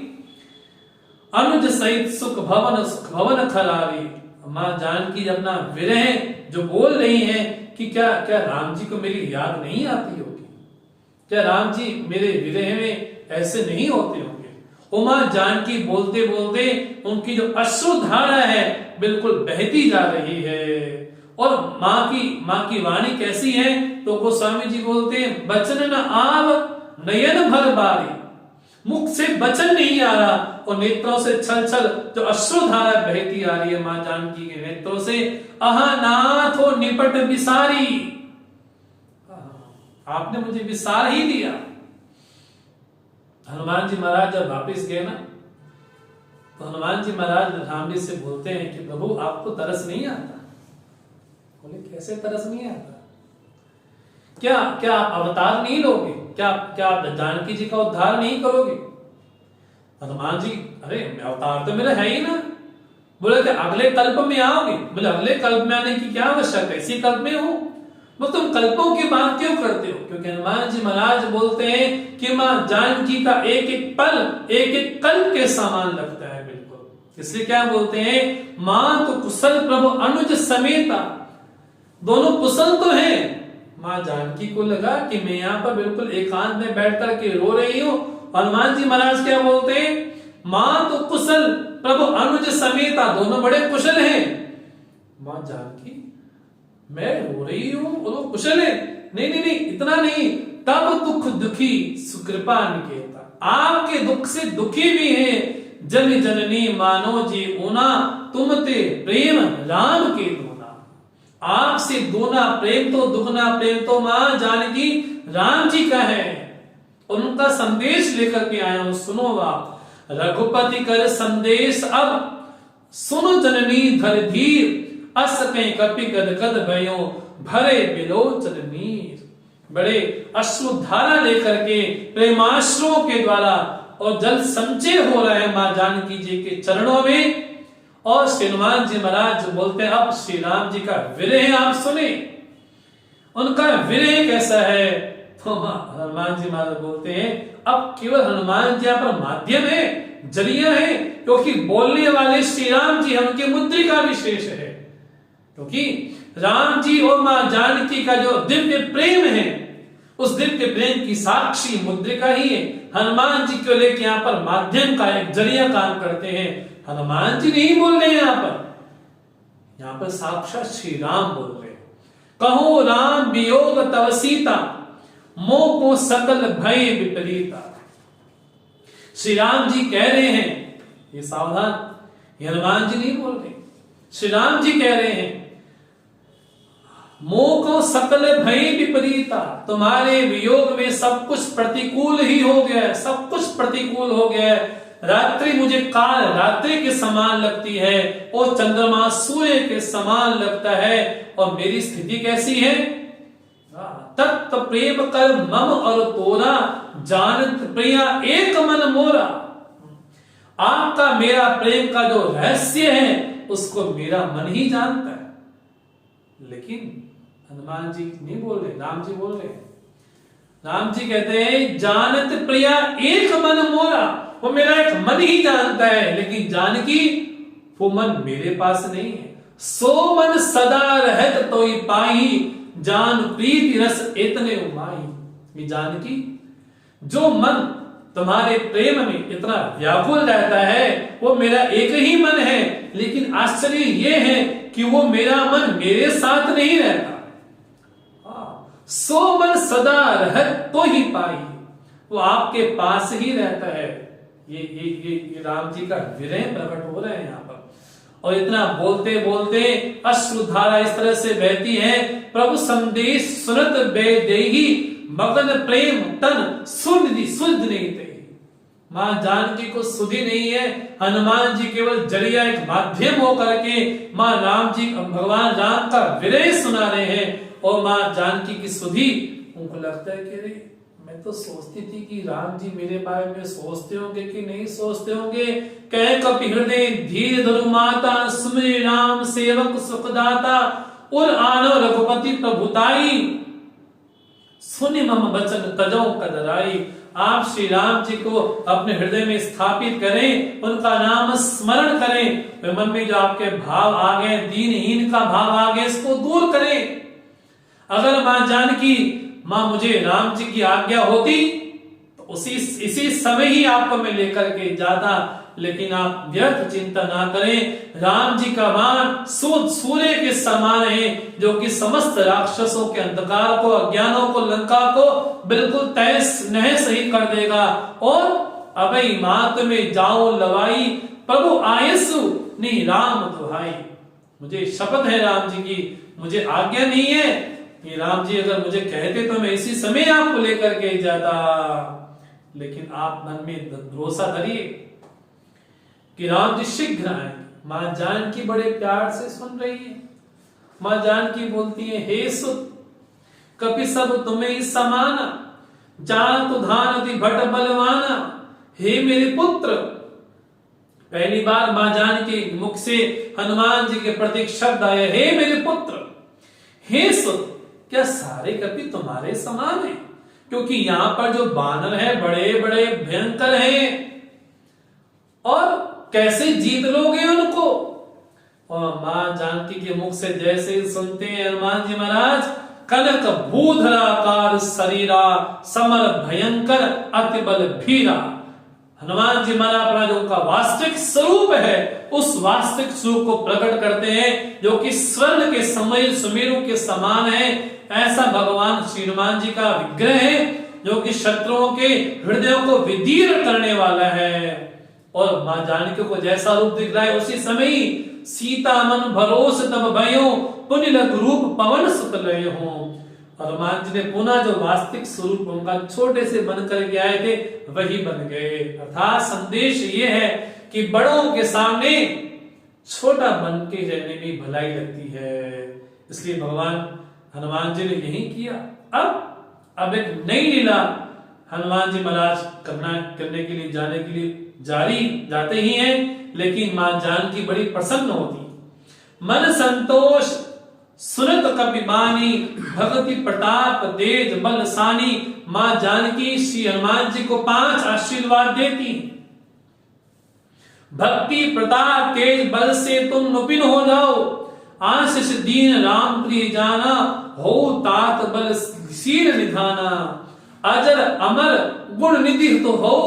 अनुज सहित सुख भवन खरारी। मां जानकी अपना विरह जो बोल रही है कि क्या राम जी को मेरी याद नहीं आती होगी, क्या राम जी मेरे विरह में ऐसे नहीं होते होंगे। मां जानकी बोलते बोलते उनकी जो अश्रुधारा है बिल्कुल बहती जा रही है। और मां की वाणी कैसी है, तो गोस्वामी जी बोलते हैं, बचन न आव नयन भर बारी, मुख से वचन नहीं आ रहा और नेत्रों से छल छल जो अश्रुधारा बहती आ रही है मां जानकी के नेत्रों से। अहा नाथ हो निपट विसारी, आपने मुझे विसार ही दिया। हनुमान जी महाराज जब वापिस गए ना, तो हनुमान जी महाराज राम जी से बोलते हैं कि प्रभु आपको तरस नहीं आता। बोले कैसे तरस नहीं आता? क्या क्या आप अवतार नहीं लोगे? क्या आप जानकी जी का उद्धार नहीं करोगे? हनुमान जी, अरे अवतार तो मेरा है ही ना। बोले कि अगले कल्प में आओगे? बोले अगले कल्प में आने की क्या आवश्यकता है, इसी कल्प में हो। वो तुम कल्पों की बात क्यों करते हो? क्योंकि हनुमान जी महाराज बोलते हैं कि मां जानकी का एक एक पल एक एक कल्प के समान लगता है, बिल्कुल। इसलिए क्या बोलते हैं, मां तो कुशल प्रभु अनुज समेता, दोनों कुशल तो हैं। मां जानकी को लगा कि मैं यहाँ पर बिल्कुल एकांत में बैठ करके रो रही हूँ। हनुमान जी महाराज क्या बोलते हैं, मां तो कुशल प्रभु अनुज समेता, दोनों बड़े कुशल हैं। मां जानकी मैं रो रही हूँ और वो कुशल है? नहीं नहीं नहीं, इतना नहीं। तब दुख दुखी सुकृपा निकेता, आपके दुख से दुखी भी है जन जननी मानो जी ऊना, तुम ते प्रेम राम के दूना। आपसे दूना प्रेम तो दुगना प्रेम तो मां जानकी राम जी का है। उनका संदेश लेकर के आया हूं, सुनो आप। रघुपति कर संदेश अब सुनो जननी धर धीर, अस कहीं कपि गद गद भयो भरे बिलोचन नीर। बड़े अश्रुधारा लेकर के प्रेमाश्रुओं के द्वारा और जल संचय हो रहे हैं मां जानकी जी के चरणों में। और श्री हनुमान जी महाराज बोलते हैं, अब श्री राम जी का विरह आप सुने। उनका विरह कैसा है? तो हनुमान जी महाराज बोलते हैं, अब केवल हनुमान जी यहाँ पर माध्यम है, जरिया है, क्योंकि बोलने वाले श्री राम जी हैं, उनकी मुद्रिका विशेष है। क्योंकि राम जी और मां जानकी का जो दिव्य प्रेम है, उस दिव्य प्रेम की साक्षी मुद्रिका ही है। हनुमान जी को लेकर यहाँ पर माध्यम का एक जरिया काम करते हैं। हनुमान जी नहीं बोल रहे यहाँ पर साक्षात श्री राम बोल रहे हैं। कहो राम वियोग तव सीता, मोह को सकल भय विपरीता। श्री राम जी कह रहे हैं, ये सावधान, ये हनुमान जी नहीं बोल रहे, श्री राम जी कह रहे हैं, मोह को सकल भय विपरीता, तुम्हारे वियोग में सब कुछ प्रतिकूल ही हो गया, सब कुछ प्रतिकूल हो गया। रात्रि मुझे काल रात्रि के समान लगती है और चंद्रमा सूर्य के समान लगता है। और मेरी स्थिति कैसी है? तत्त प्रेम कर मम और तोरा, जानत प्रिया एक मन मोरा। आपका मेरा प्रेम का जो रहस्य है उसको मेरा मन ही जानता है। लेकिन हनुमान जी नहीं बोल रहे, राम जी बोल रहे हैं। राम जी कहते हैं, जानत प्रिया एक मन मोरा, वो मेरा एक मन ही जानता है, लेकिन जानकी वो मन मेरे पास नहीं है। सो मन सदा रहत तोई पाई, जान प्रीति रस इतने उमाई। ये जानकी, जो मन तुम्हारे प्रेम में इतना व्याकुल रहता है, वो मेरा एक ही मन है, लेकिन आश्चर्य ये है कि वो मेरा मन मेरे साथ नहीं रहता। सो मन सदा रहत तो ही पाई, वो आपके पास ही रहता है। ये राम जी का विरह प्रकट हो रहे हैं यहाँ पर। और इतना बोलते बोलते अश्रुधारा इस तरह से बहती है। प्रभु संदेश सुनत बेदेही, मगन प्रेम तन सुध नहीं थे। मां जानकी को सुधि नहीं है। हनुमान जी केवल जरिया, एक माध्यम होकर के मां राम जी, भगवान राम का विरह सुना रहे हैं। और मां जानकी की सुधि, उनको लगता है कि अरे मैं तो सोचती थी कि राम जी मेरे बारे में सोचते होंगे कि नहीं सोचते होंगे। कह कपि हृदय धीर धरु माता, सुमिरि राम सेवक सुखदाता। और आनो रघुपति प्रभुताई, सुनि मम बचन तजो कदराई। आप श्री राम जी को अपने हृदय में स्थापित करें, उनका नाम स्मरण करें। मन में जो आपके भाव आ गए, दीनहीन का भाव आ गया, इसको दूर करें। अगर मां जानकी, मां मुझे राम जी की आज्ञा होती तो इसी समय ही आपको मैं लेकर के जाता, लेकिन आप व्यर्थ चिंता ना करें। राम जी का बाण सूर्य के समान है, जो कि समस्त राक्षसों के अंधकार को, अज्ञानों को, लंका को बिल्कुल तहस नहस ही कर देगा। और अभय मात में जाओ लवाई, प्रभु आयसु नी राम दुहाई। मुझे शपथ है राम जी की, मुझे आज्ञा नहीं है कि राम जी अगर मुझे कहते तो मैं इसी समय आपको लेकर के जाता, लेकिन आप मन में भरोसा धरिए कि राम जी शीघ्र आएंगे। मां जानकी बड़े प्यार से सुन रही है। मां जानकी बोलती है, हे सुत कपि सब तुम्हें ही समाना, जान तुधान अति भट बलवाना। हे मेरे पुत्र, पहली बार मां जानकी मुख से हनुमान जी के प्रति शब्द आया, हे मेरे पुत्र, हे सुत, क्या सारे कपि तुम्हारे समान है? क्योंकि यहां पर जो बानर है बड़े बड़े भयंकर हैं, और कैसे जीत लोगे उनको? और मां जानकी के मुख से जैसे ही सुनते हैं हनुमान जी महाराज, कनक भूधराकार शरीरा, समर भयंकर अति बल भीरा। हनुमान जी महाराज अपना जो उनका वास्तविक स्वरूप है, उस वास्तविक स्वरूप को प्रकट करते हैं, जो कि स्वर्ण के समय सुमेरु के समान है। ऐसा भगवान श्री हनुमान जी का विग्रह है, जो कि शत्रुओं के हृदयों को विदीर्ण करने वाला है। और मां जानकी को जैसा रूप दिख रहा है, उसी समय ही सीता मन भरोस तब भयो, पुण्य लघु रूप पवन सुत लय हो। हनुमान जी ने पुनः जो वास्तविक स्वरूप उनका छोटे से बन करके आए थे, वही बन गए। अर्थात संदेश ये है कि बड़ों के सामने छोटा बन के रहने में भलाई लगती है। इसलिए भगवान हनुमान जी ने यही किया। अब एक नई लीला हनुमान जी महाराज करने के लिए जाने के लिए जाते ही हैं, लेकिन मां जानकी बड़ी प्रसन्न होती। मन संतोष सुनत कपि बानी, भगति प्रताप तेज बलसानी। मां जानकी श्री हनुमान जी को 5 आशीर्वाद देती। भक्ति प्रताप तेज बल से तुम नुपिन हो जाओ, आशीष दीन राम प्रिय जाना, हो तात बल शील निधाना। अजर अमर गुण निधि तो हो,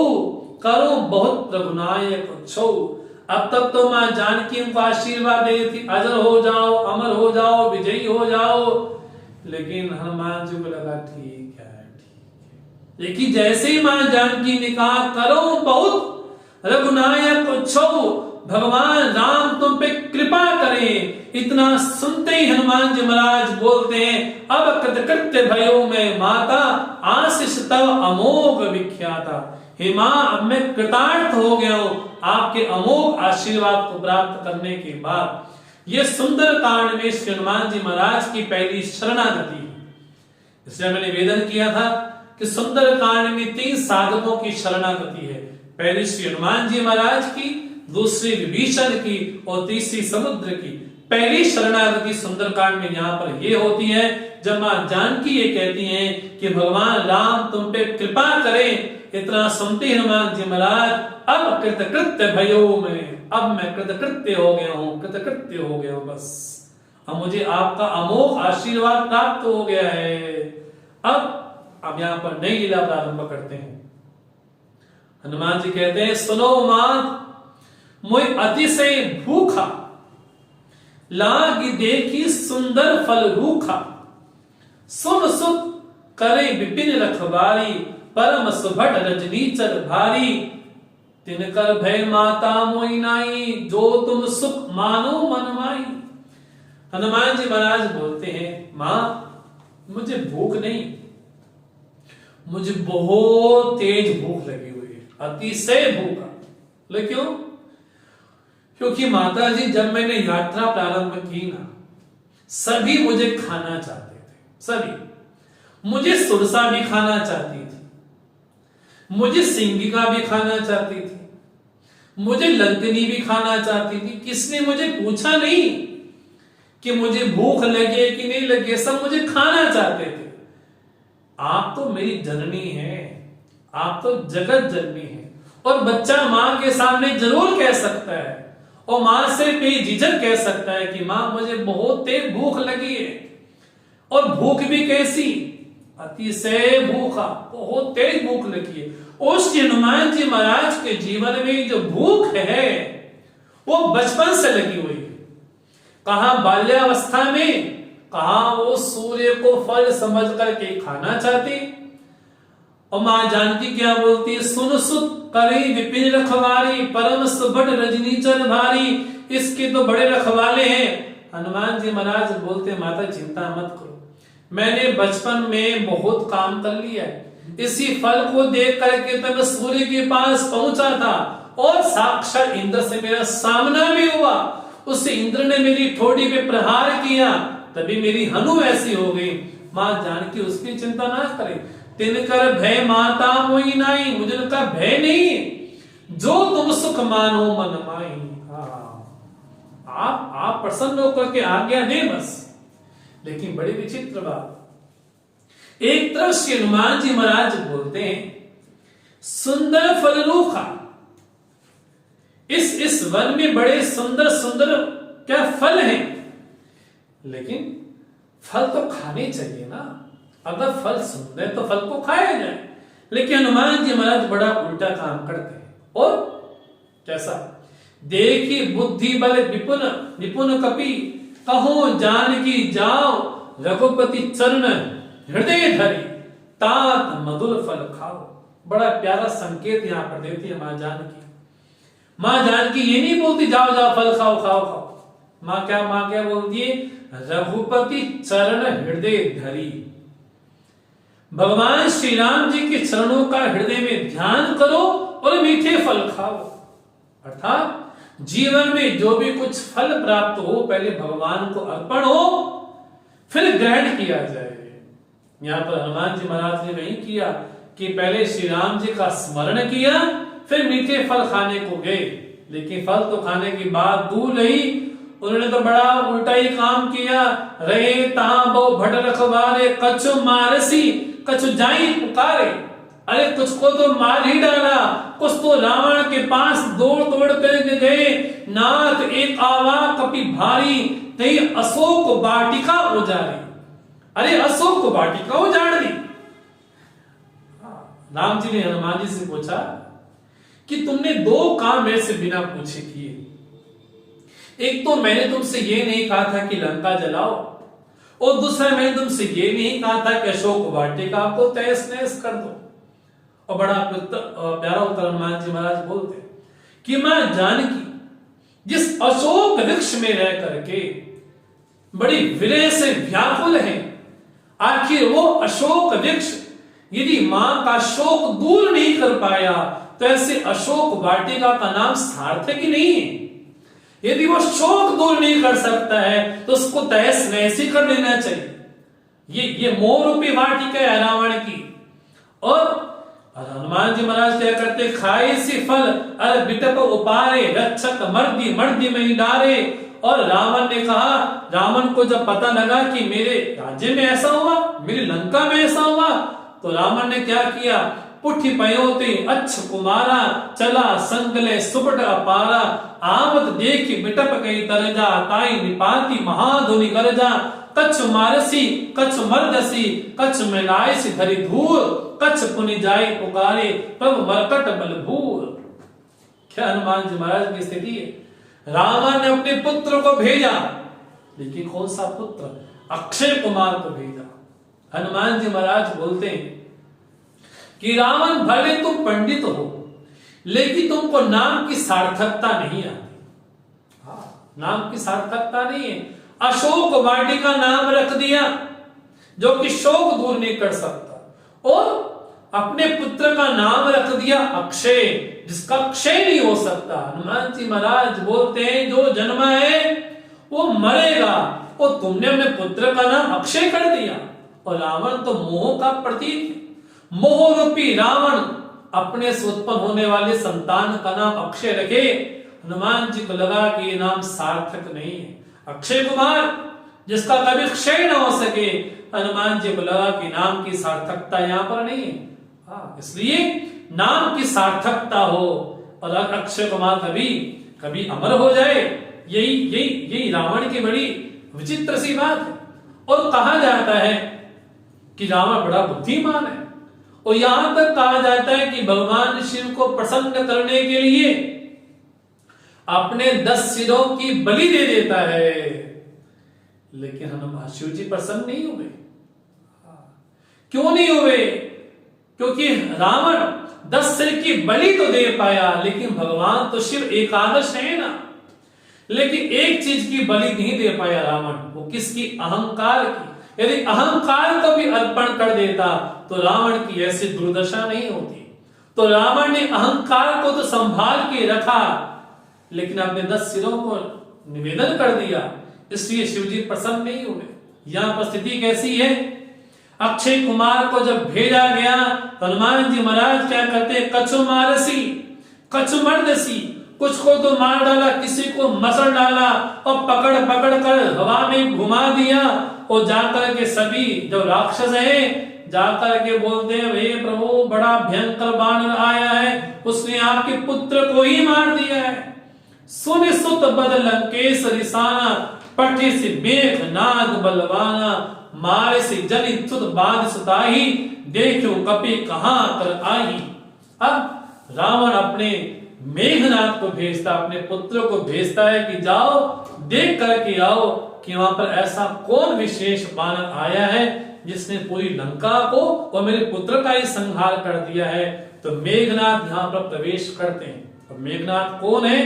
करो बहुत रघुनायक छो। अब तक तो मां जानकी उनको आशीर्वाद दे थी, अजर हो जाओ, अमर हो जाओ, विजयी हो जाओ। लेकिन हनुमान जी को लगा ठीक है। लेकिन जैसे ही मां जानकी ने कहा करो बहुत रघुनायक छो, भगवान राम तुम पे कृपा करें, इतना सुनते ही हनुमान जी महाराज बोलते हैं, अब कृतकृत्य भयो मैं माता, आशीष तव अमोघ विख्याता। हे मां, अब मैं कृतार्थ हो गया हूं आपके अमोघ आशीर्वाद को प्राप्त करने के बाद। यह सुंदर कांड में श्री हनुमान जी महाराज की पहली शरणागति है। इसलिए मैंने निवेदन किया था कि सुंदर कांड में 3 साधकों की शरणागति है। पहली श्री हनुमान जी महाराज की, दूसरी विभीषण की, और तीसरी समुद्र की। पहली शरणागति सुंदरकांड में यहाँ पर ये होती है, जब मां जानकी ये कहती हैं कि भगवान राम तुम पे कृपा करें। इतना सुनते हनुमान जी महाराज, अब कृतकृत्य भयो मैं, अब मैं कृतकृत्य हो गया हूँ, कृतकृत्य हो गया हूँ। बस अब मुझे आपका अमोघ आशीर्वाद प्राप्त हो गया है। अब यहाँ पर नई लीला प्रारंभ करते हैं। हनुमान जी कहते हैं, सुनो मात मोय अतिशय भूखा, लागी देखी सुंदर फल रूखा। सुन सुत करे विपिन रखबारी, परम सुभट रजनीचर भारी। तिनकर भय माता मोई नाई, जो तुम सुख मानो मन माई। हनुमान जी महाराज बोलते हैं, मां मुझे भूख नहीं, मुझे बहुत तेज भूख लगी हुई है, अतिशय भूखा। लेकिन क्यों? क्योंकि माता जी जब मैंने यात्रा प्रारंभ की ना, सभी मुझे खाना चाहते थे, सभी मुझे सुरसा भी खाना चाहती थी, मुझे सिंगिका भी खाना चाहती थी, मुझे लंकनी भी खाना चाहती थी। किसने मुझे पूछा नहीं कि मुझे भूख लगे कि नहीं लगे, सब मुझे खाना चाहते थे। आप तो मेरी जननी है, आप तो जगत जननी है। और बच्चा मां के सामने जरूर कह सकता है, और मां से बेझिझक कह सकता है कि मां मुझे बहुत तेज भूख लगी है। और भूख भी कैसी? अतिशय भूखा, बहुत तेज भूख लगी है। उस हनुमान जी महाराज के जीवन में जो भूख है वो बचपन से लगी हुई है। कहा बाल्यावस्था में, कहा वो सूर्य को फल समझ करके खाना चाहती। और मां जानकी क्या बोलती है, सुन सुत करी विपिन रखवारी, परम सुबट रजनीचर भारी। इसके तो बड़े रखवाले हैं। हनुमान जी महाराज बोलते माता चिंता मत करो, मैंने बचपन में बहुत काम कर लिया है। इसी फल को देख करके तो मैं सूर्य के पास पहुंचा था और साक्षात इंद्र से मेरा सामना भी हुआ। उससे इंद्र ने मेरी ठोड़ी पे प्रहार किया, तभी मेरी हनु ऐसी हो गई। मां जानकी उसकी चिंता ना करे। तिनकर भय माता मोई नाई, मुझे उनका भय नहीं, जो तुम सुख मानो मन माई। आप प्रसन्न होकर के आज्ञा दे बस। लेकिन बड़ी विचित्र बात, एक तरफ श्री हनुमान जी महाराज बोलते हैं सुंदर फल रूखा, इस वन में बड़े सुंदर सुंदर क्या फल हैं, लेकिन फल तो खाने चाहिए ना। अगर फल सुंदर है तो फल को खाया जाए। लेकिन हनुमान जी महाराज बड़ा उल्टा काम करते हैं। और कैसा, देखी बुद्धि बल विपुन निपुण कपि, कहो जानकी जाओ रघुपति चरण हृदय धरी, तात मधुर फल खाओ। बड़ा प्यारा संकेत यहां पर देती है मां जानकी। मां जानकी ये नहीं बोलती जाओ जाओ फल खाओ खाओ खाओ। मां क्या बोलती है, रघुपति चरण हृदय धरी। भगवान श्री राम जी के चरणों का हृदय में ध्यान करो और मीठे फल खाओ। अर्थात जीवन में जो भी कुछ फल प्राप्त हो पहले भगवान को अर्पण हो, फिर ग्रहण किया जाए। यहां पर हनुमान जी महाराज ने नहीं किया कि पहले श्री राम जी का स्मरण किया फिर मीठे फल खाने को गए। लेकिन फल तो खाने की बात दूर रही, उन्होंने तो बड़ा उल्टा ही काम किया। रहे तहां बहु भट रखवारे, कछु मारसी कछु जाई पुकारे। अरे कुछ को तो मार ही डाला, कुछ तो रावण के पास दौड़ तोड़ करके गए। नाथ एक आवा कपि भारी, तई अशोक वाटिका उजारी। अरे अशोक को वाटिका उजाड़ दी। राम जी ने हनुमान जी से पूछा कि तुमने दो काम ऐसे बिना पूछे किए। एक तो मैंने तुमसे ये नहीं कहा था कि लंका जलाओ, और दूसरा मैंने तुमसे ये नहीं कहा था कि अशोक वाटिका को तहस नहस कर दो। और बड़ा प्यारा उत्तर हनुमान जी महाराज बोलते कि मां जानकी जिस अशोक वृक्ष में रह करके बड़ी विरह से व्याकुल है, आखिर वो अशोक वृक्ष यदि मां का शोक दूर नहीं कर पाया तो ऐसे अशोक वाटिका का नाम सार्थक ही नहीं है। यदि वो शोक दूर नहीं कर सकता है तो उसको तहस नहस ही कर देना चाहिए। ये मोह रूपी वाटिका है रावण की। और हनुमान जी महाराज क्या करते, खाए सी फल अरे बिटप उपारे, रक्षक मर्दी मर्दी में ही डारे। और रावण ने कहा, रावण को जब पता लगा कि मेरे राज्य में ऐसा हुआ, मेरी लंका में ऐसा हुआ, तो रावण ने क्या किया, पुठी पयोते अच्छ कुमारा, चला संगले सुपट अपारा। आवत देखी बिटप कई तरजा, ताई निपाती महाधुनि गरजा। कच्छ मारसी कच्छ मर्दसी, कच्छ मिलायसी धरी धूर, कच्छ पुनि जाय पुकारे, प्रभु मरकट बलभूर। क्या हनुमान जी महाराज की स्थिति है। रावण ने अपने पुत्र को भेजा, लेकिन कौन सा पुत्र, अक्षय कुमार को भेजा। हनुमान जी महाराज बोलते हैं कि रावण भले तुम पंडित हो, लेकिन तुमको नाम की सार्थकता नहीं आती। नाम की सार्थकता नहीं है। अशोक वाटिका नाम रख दिया जो कि शोक दूर नहीं कर सकता, और अपने पुत्र का नाम रख दिया अक्षय, जिसका क्षय नहीं हो सकता। हनुमान जी महाराज बोलते हैं जो जन्मा है वो मरेगा, और तुमने अपने पुत्र का नाम अक्षय कर दिया। और रावण तो मोह का प्रतीक है। मोह रूपी रावण अपने से उत्पन्न होने वाले संतान का नाम अक्षय रखे। हनुमान जी को लगा कि ये नाम सार्थक नहीं है। अक्षय कुमार जिसका कभी क्षय न हो सके, हनुमान जी को लगा कि नाम की सार्थकता यहां पर नहीं है। इसलिए नाम की सार्थकता हो और अक्षय कुमार कभी अमर हो जाए, यही रावण की बड़ी विचित्र सी बात है। और कहा जाता है कि रावण बड़ा बुद्धिमान है, और यहां तक कहा जाता है कि भगवान शिव को प्रसन्न करने के लिए अपने 10 सिरों की बलि दे देता है, लेकिन हनुमान शिव जी प्रसन्न नहीं हुए। क्यों नहीं हुए? क्योंकि रावण 10 सिर की बलि तो दे पाया, लेकिन भगवान तो शिव एकादश है ना, लेकिन एक चीज की बलि नहीं दे पाया रावण। वो किसकी? अहंकार की। यदि अहंकार को भी अर्पण कर देता तो रावण की ऐसी दुर्दशा नहीं होती। तो रावण ने अहंकार को तो संभाल के रखा, लेकिन अपने 10 सिरों को निवेदन कर दिया, इसलिए शिवजी प्रसन्न नहीं हुए। यहां पर स्थिति कैसी है? अक्षय कुमार को जब भेजा गया, हनुमान जी महाराज क्या करते? कछु मारसी कछु मर्दसी, कुछ को तो मार डाला, किसी को मसल डाला और पकड़ पकड़ कर हवा में घुमा दिया। और जाकर के सभी जो राक्षस हैं जाकर के बोलते हैं, हे प्रभु बड़ा भयंकर बाण आया है, उसने आपके पुत्र को ही मार दिया है। सुन सुत बद लंकेश रिसाना, पटे से मेघनाद बलवाना, मारे से जनि तुद बाध सुताही, देखो कपि कहां कर आई। अब रावण अपने मेघनाद को भेजता, अपने पुत्र को भेजता है कि जाओ देख करके आओ कि वहां पर ऐसा कौन विशेष बानर आया है जिसने पूरी लंका को और मेरे पुत्र का ही संहार कर दिया है। तो मेघनाद यहां पर प्रवेश करते हैं। और मेघनाद कौन है?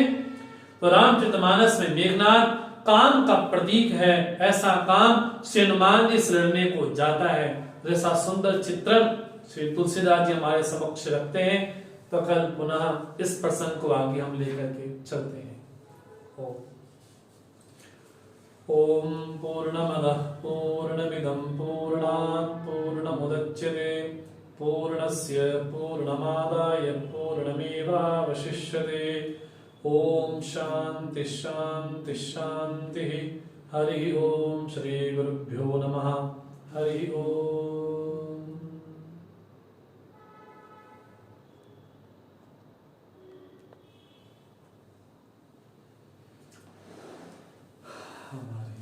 तो रामचरितमानस में मेघनाद काम का प्रतीक है। ऐसा काम श्री हनुमान जी से लड़ने को जाता है। जैसा सुंदर चित्रण श्री तुलसीदास जी हमारे समक्ष रखते हैं। तो कल पुनः इस प्रसंग को आगे हम लेकर के चलते हैं। ओम पूर्णमदः पूर्णमिदं पूर्णात् पूर्णमुदच्यते पूर्णस्य पूर्णमादाय पूर्णमेवावशिष्यते। ओम शांति शांति शांति। हरि ओम। श्री गुरुभ्यो नमः। हरि ओम। हमारी